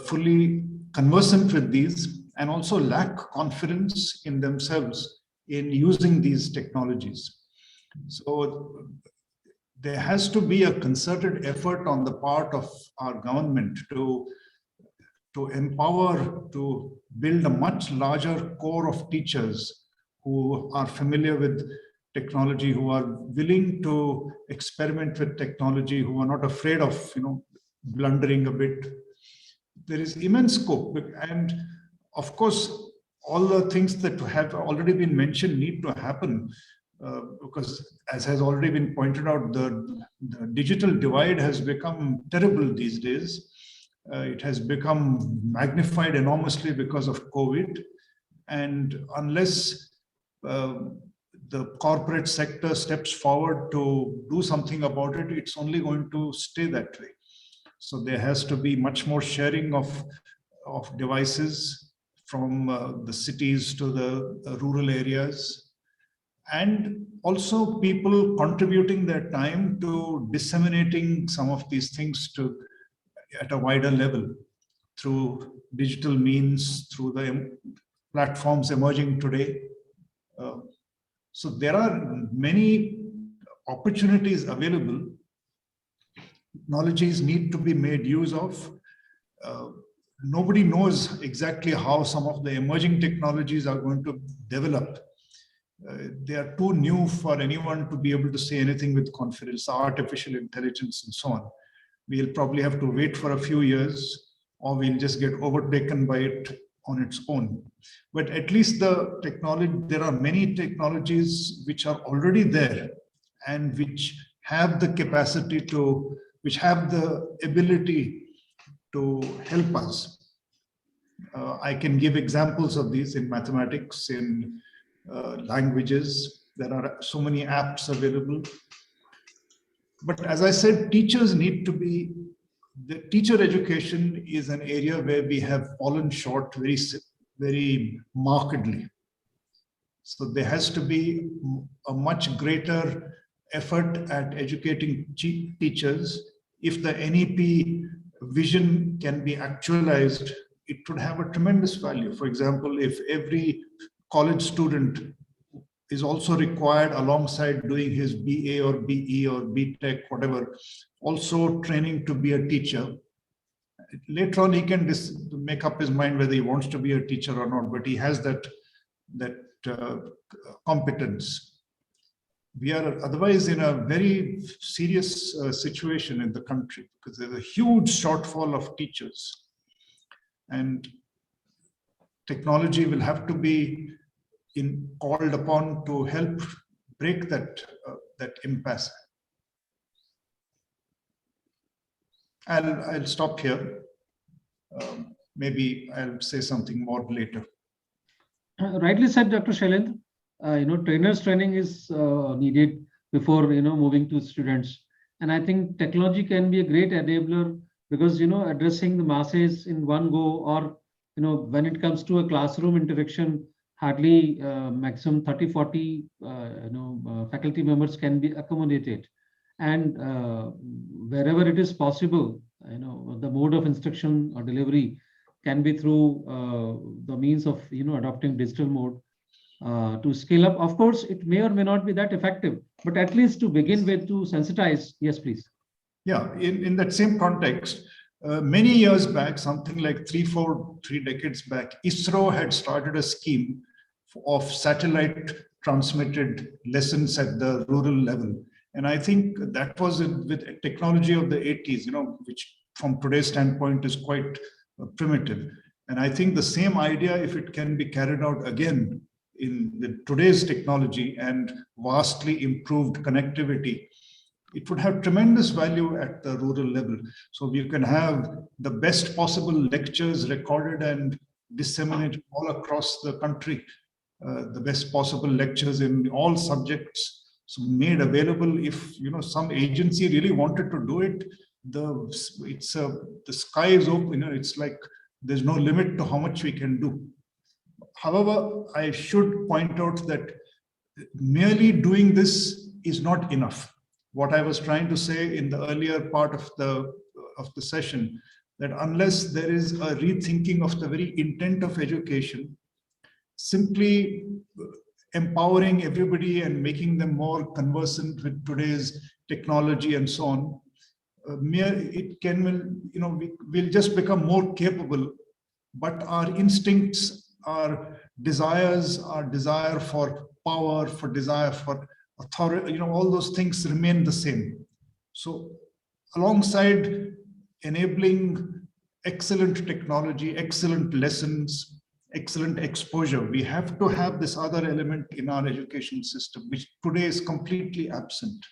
fully conversant with these, and also lack confidence in themselves in using these technologies. So there has to be a concerted effort on the part of our government to empower, to build a much larger core of teachers who are familiar with technology, who are willing to experiment with technology, who are not afraid of blundering a bit. There is immense scope, and of course, all the things that have already been mentioned need to happen, because as has already been pointed out, the digital divide has become terrible these days. It has become magnified enormously because of COVID. And unless the corporate sector steps forward to do something about it, it's only going to stay that way. So there has to be much more sharing of devices from the cities to the rural areas, and also people contributing their time to disseminating some of these things at a wider level through digital means, through the platforms emerging today. So there are many opportunities available. Technologies need to be made use of. Nobody knows exactly how some of the emerging technologies are going to develop. They are too new for anyone to be able to say anything with confidence, artificial intelligence and so on. We'll probably have to wait for a few years, or we'll just get overtaken by it on its own. But at least the technology, there are many technologies which are already there and which have the capacity to, which have the ability to help us. I can give examples of these in mathematics, in languages. There are so many apps available. But as I said, teachers need to be, the teacher education is an area where we have fallen short very markedly. So there has to be a much greater effort at educating teachers. If the NEP vision can be actualized, it would have a tremendous value. For example, if every college student is also required alongside doing his BA or BE or BTech, whatever, also training to be a teacher. Later on, he can make up his mind whether he wants to be a teacher or not, but he has that competence. We are otherwise in a very serious situation in the country because there's a huge shortfall of teachers, and technology will have to be called upon to help break that impasse. I'll stop here. Maybe I'll say something more later. Rightly said, Dr. Shailendra. Trainers training is needed before moving to students, and I think technology can be a great enabler because addressing the masses in one go, or when it comes to a classroom interaction, hardly maximum 30-40 faculty members can be accommodated, and wherever it is possible, the mode of instruction or delivery can be through the means of adopting digital mode. To scale up, of course, it may or may not be that effective, but at least to begin with, to sensitize. Yes, please. Yeah, in that same context, many years back, something like three decades back, ISRO had started a scheme of satellite transmitted lessons at the rural level. And I think that was with technology of the 80s, which from today's standpoint is quite primitive. And I think the same idea, if it can be carried out again in today's technology and vastly improved connectivity, it would have tremendous value at the rural level. So you can have the best possible lectures recorded and disseminated all across the country, the best possible lectures in all subjects, so made available. If some agency really wanted to do it, the sky is open. It's like there's no limit to how much we can do. However, I should point out that merely doing this is not enough. What I was trying to say in the earlier part of the session, that unless there is a rethinking of the very intent of education, simply empowering everybody and making them more conversant with today's technology and so on, we'll just become more capable, but our instincts, our desires, our desire for power, for desire for authority, all those things remain the same. So alongside enabling excellent technology, excellent lessons, excellent exposure, we have to have this other element in our education system, which today is completely absent.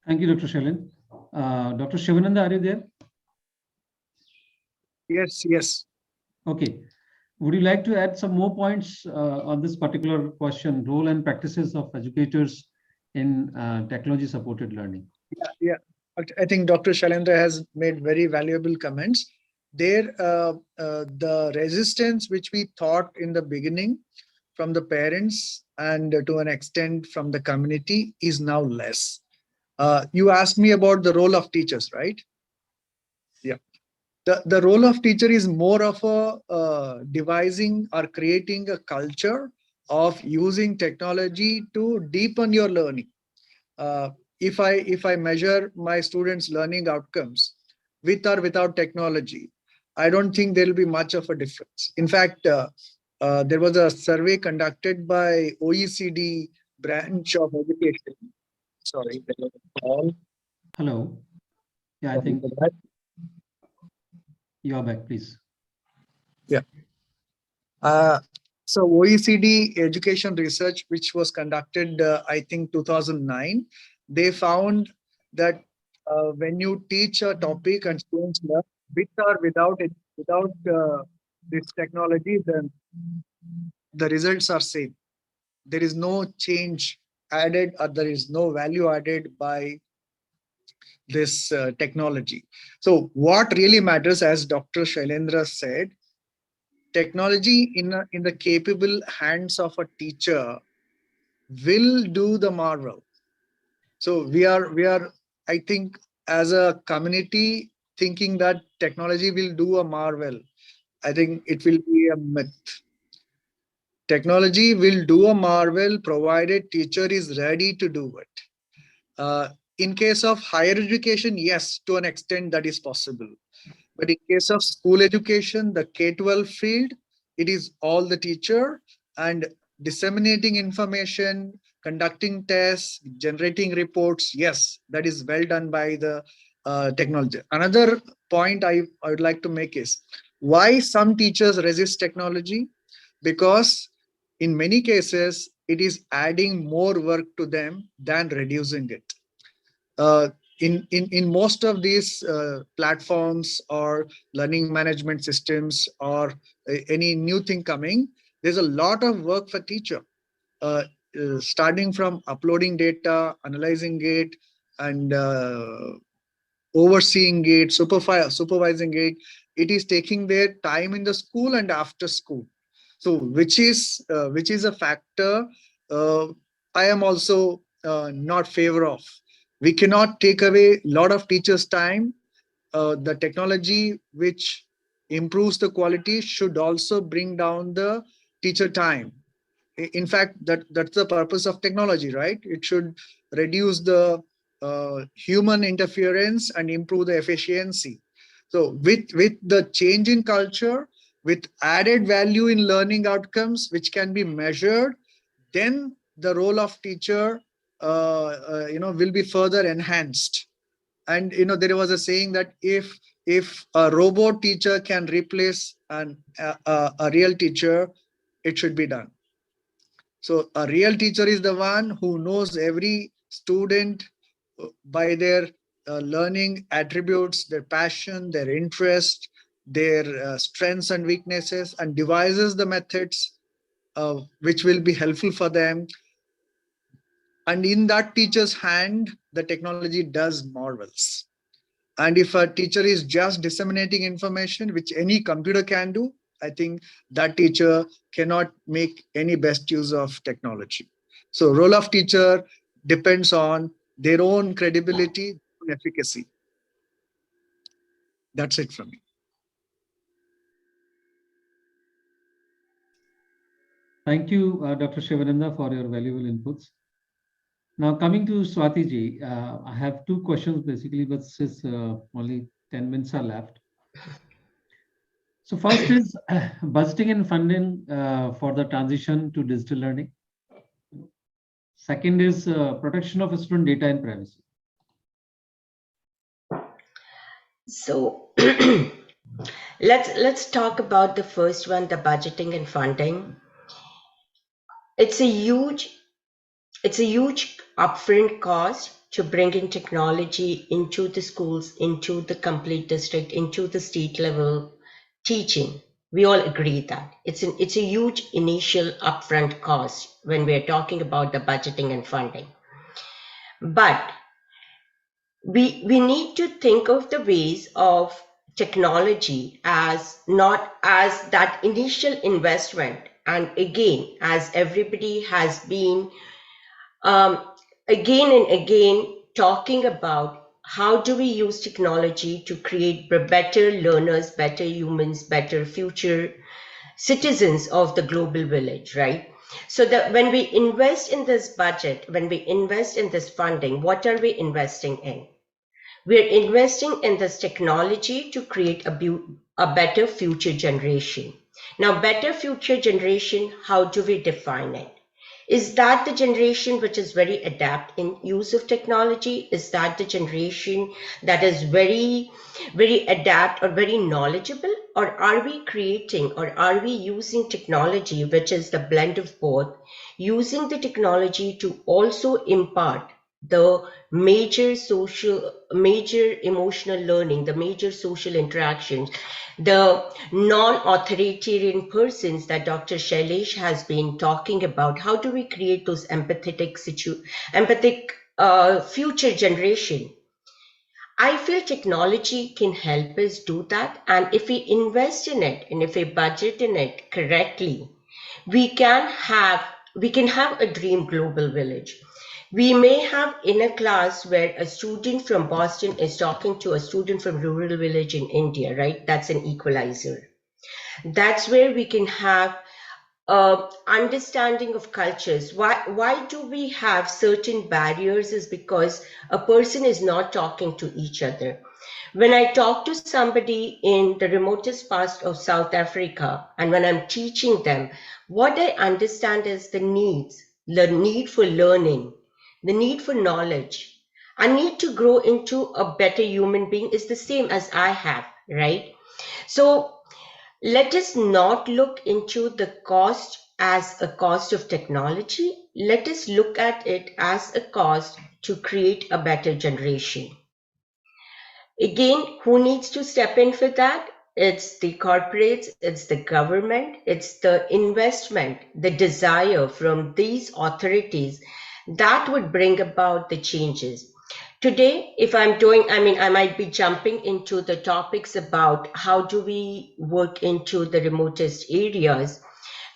Thank you, Dr. Shailendra. Dr. Shivananda, are you there? Yes. Okay. Would you like to add some more points on this particular question, role and practices of educators in technology-supported learning? Yeah. I think Dr. Shailendra has made very valuable comments. There, the resistance which we thought in the beginning from the parents and to an extent from the community is now less. You asked me about the role of teachers, right? Yeah. The role of teacher is more of a devising or creating a culture of using technology to deepen your learning. If I measure my students' learning outcomes with or without technology, I don't think there will be much of a difference. In fact, there was a survey conducted by OECD branch of education. Sorry, there was a call. Hello. Yeah, I think you are back, please. Yeah. So OECD education research, which was conducted, I think 2009, they found that when you teach a topic and students learn with or without this technology, then the results are same. There is no change added, or there is no value added by this technology. So what really matters, as Dr. Shailendra said, technology in the capable hands of a teacher will do the marvel. So we are, I think, as a community, thinking that technology will do a marvel. I think it will be a myth. Technology will do a marvel provided teacher is ready to do it. In case of higher education, yes, to an extent that is possible. But in case of school education, the K-12 field, it is all the teacher, and disseminating information, conducting tests, generating reports. Yes, that is well done by the technology. Another point I would like to make is why some teachers resist technology, because in many cases, it is adding more work to them than reducing it. In most of these platforms or learning management systems or any new thing coming, there's a lot of work for teacher, starting from uploading data, analyzing it, and overseeing it, supervising it. It is taking their time in the school and after school. So which is a factor I am also not favor of. We cannot take away a lot of teachers' time. The technology which improves the quality should also bring down the teacher time. In fact, that's the purpose of technology, right? It should reduce the human interference and improve the efficiency. So with the change in culture, with added value in learning outcomes which can be measured, then the role of teacher will be further enhanced. And there was a saying that if a robot teacher can replace a real teacher, it should be done. So a real teacher is the one who knows every student by their learning attributes, their passion, their interest, their strengths and weaknesses, and devises the methods which will be helpful for them. And in that teacher's hand, the technology does marvels. And if a teacher is just disseminating information, which any computer can do, I think that teacher cannot make any best use of technology. So role of teacher depends on their own credibility and efficacy. That's it from me. Thank you, Dr. Shivananda, for your valuable inputs. Now, coming to Swati ji, I have two questions basically, but since only 10 minutes are left. So first is budgeting and funding for the transition to digital learning. Second is protection of student data and privacy. So let's talk about the first one, the budgeting and funding. It's a huge upfront cost to bringing technology into the schools, into the complete district, into the state level teaching. We all agree that it's a huge initial upfront cost when we're talking about the budgeting and funding. But we need to think of the ways of technology as not as that initial investment. And again, as everybody has been again and again talking about, how do we use technology to create better learners, better humans, better future citizens of the global village, right? So that when we invest in this budget, when we invest in this funding, what are we investing in? We're investing in this technology to create a better future generation. Now, better future generation, how do we define it? Is that the generation which is very adept in use of technology? Is that the generation that is very, very adept or very knowledgeable? Or are we creating, or are we using technology, which is the blend of both, using the technology to also impart the major emotional learning, the major social interactions, the non-authoritarian persons that Dr. Shailesh has been talking about? How do we create those empathic future generation? I feel technology can help us do that. And if we invest in it and if we budget in it correctly, we can have a dream global village. We may have in a class where a student from Boston is talking to a student from rural village in India, right? That's an equalizer. That's where we can have understanding of cultures. Why do we have certain barriers is because a person is not talking to each other. When I talk to somebody in the remotest part of South Africa, and when I'm teaching them, what I understand is the need for learning, the need for knowledge, a need to grow into a better human being is the same as I have, right? So let us not look into the cost as a cost of technology. Let us look at it as a cost to create a better generation. Again, who needs to step in for that? It's the corporates, it's the government, it's the investment, the desire from these authorities that would bring about the changes. Today, if I'm doing, I might be jumping into the topics about how do we work into the remotest areas.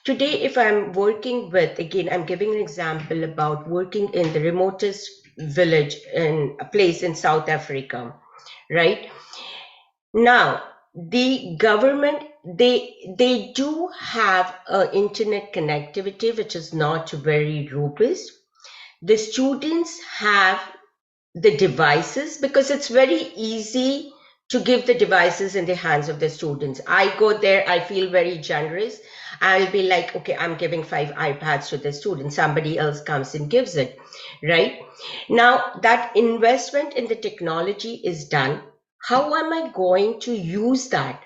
Today, if I'm working with, again, I'm giving an example about working in the remotest village in a place in South Africa, right? Now, the government, they do have internet connectivity, which is not very robust. The students have the devices because it's very easy to give the devices in the hands of the students. I go there, I feel very generous. I'll be like, okay, I'm giving 5 iPads to the students. Somebody else comes and gives it, right? Now that investment in the technology is done. How am I going to use that?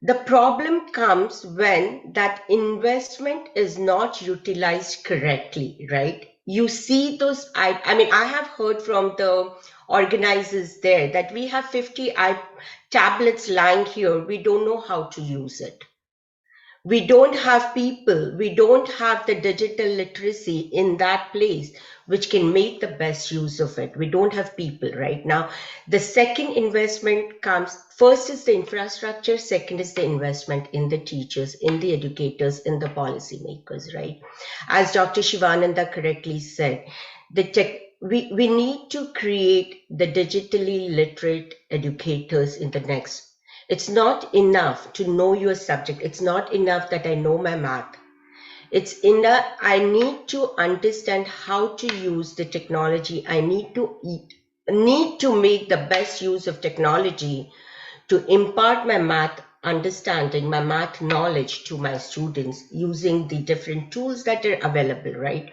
The problem comes when that investment is not utilized correctly, right? You see those, I have heard from the organizers there that we have 50 tablets lying here. We don't know how to use it. We don't have people, we don't have the digital literacy in that place, which can make the best use of it. We don't have people right now. The second investment comes, first is the infrastructure, second is the investment in the teachers, in the educators, in the policymakers, right? As Dr. Shivananda correctly said, we need to create the digitally literate educators in the next. It's not enough to know your subject. It's not enough that I know my math. It's enough. I need to understand how to use the technology. I need to make the best use of technology to impart my math understanding, my math knowledge to my students using the different tools that are available, right?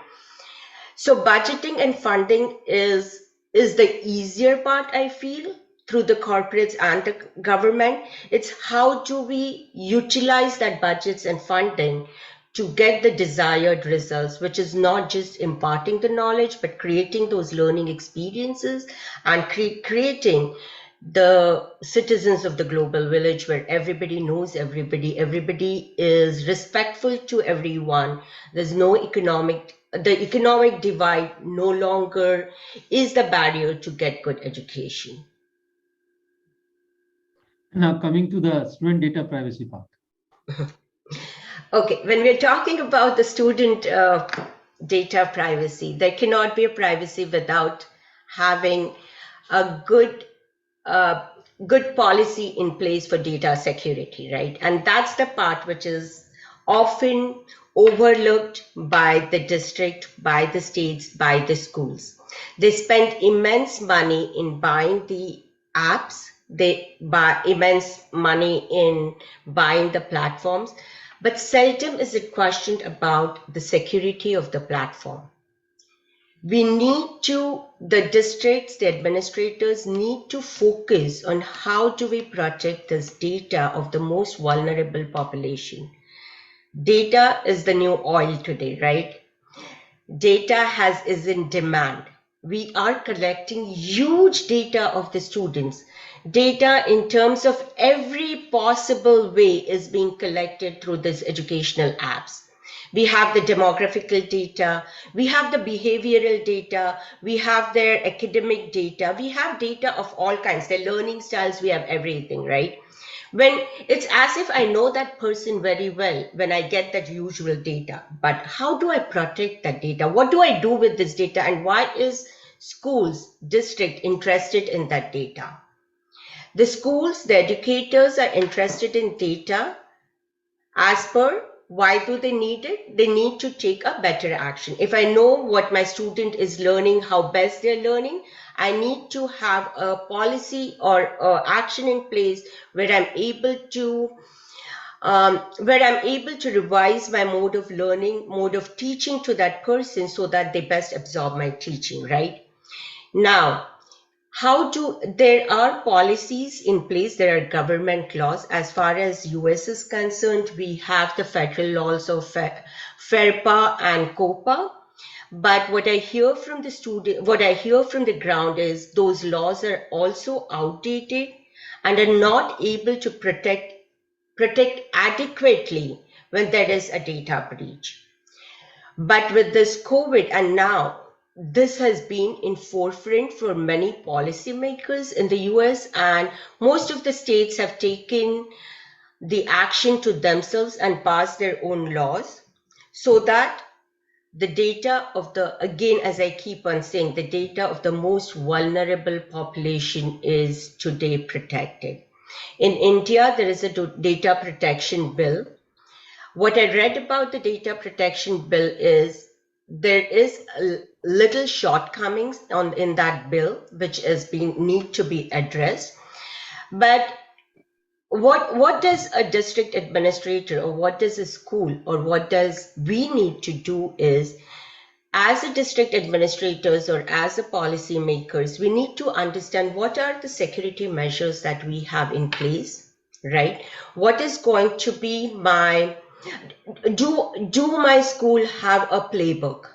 So budgeting and funding is the easier part, I feel, through the corporates and the government. It's how do we utilize that budgets and funding to get the desired results, which is not just imparting the knowledge, but creating those learning experiences and creating the citizens of the global village where everybody knows everybody is respectful to everyone. There's no the economic divide no longer is the barrier to get good education. Now coming to the student data privacy part. Okay, when we're talking about the student data privacy, there cannot be a privacy without having a good policy in place for data security, right? And that's the part which is often overlooked by the district, by the states, by the schools. They spend immense money in buying the apps. They buy immense money in buying the platforms, but seldom is it questioned about the security of the platform. The districts, the administrators need to focus on how do we protect this data of the most vulnerable population. Data is the new oil today, right? Data is in demand. We are collecting huge data of the students. Data in terms of every possible way is being collected through these educational apps. We have the demographical data, we have the behavioral data, we have their academic data, we have data of all kinds, their learning styles, we have everything, right? When it's as if I know that person very well when I get that usual data, but how do I protect that data? What do I do with this data? And why is schools, district interested in that data? The schools, the educators are interested in data as per why do they need it? They need to take a better action. If I know what my student is learning, how best they're learning, I need to have a policy or action in place where I'm able to revise my mode of learning, mode of teaching to that person so that they best absorb my teaching, right? Now, there are policies in place, there are government laws. As far as US is concerned, we have the federal laws of FERPA and COPA. But what I hear from the ground is those laws are also outdated and are not able to protect adequately when there is a data breach. But with this COVID, and now this has been in forefront for many policymakers in the US, and most of the states have taken the action to themselves and passed their own laws so that the data of again, as I keep on saying, the data of the most vulnerable population is today protected. In India, there is a data protection bill. What I read about the data protection bill is there is a little shortcomings in that bill, which need to be addressed. But what does a district administrator, or what does a school, or what does we need to do is, as a district administrators or as a policy makers, we need to understand what are the security measures that we have in place, right? What is going to be do my school have a playbook?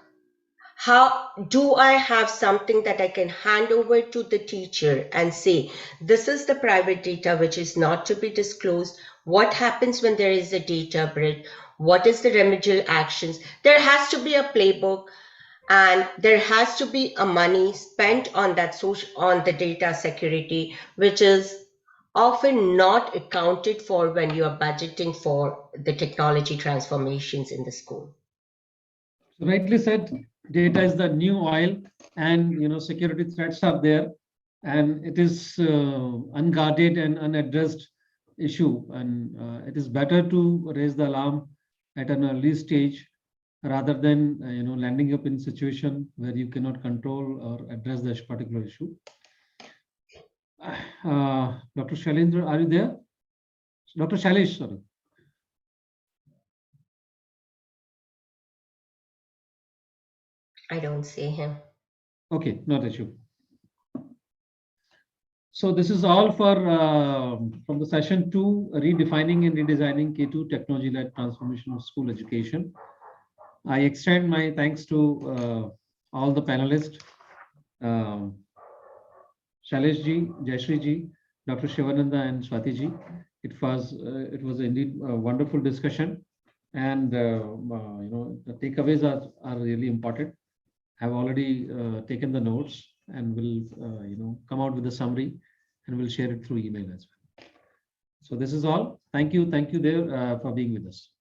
How do I have something that I can hand over to the teacher and say, this is the private data which is not to be disclosed? What happens when there is a data breach? What is the remedial actions? There has to be a playbook, and there has to be a money spent on on the data security, which is often not accounted for when you are budgeting for the technology transformations in the school. Rightly said, data is the new oil, and security threats are there, and it is unguarded and unaddressed issue, and it is better to raise the alarm at an early stage rather than landing up in a situation where you cannot control or address this particular issue. Dr. Shailendra, are you there? Dr. Shailesh, sorry. I don't see him. Okay, not issue. So this is all for from the session 2, redefining and redesigning K2 technology-led transformation of school education. I extend my thanks to all the panelists, Shailesh ji, Jayshree ji, Dr. Shivananda and Swati ji. It was indeed a wonderful discussion, and the takeaways are really important. I've already taken the notes and will come out with a summary, and we'll share it through email as well. So this is all. Thank you there for being with us.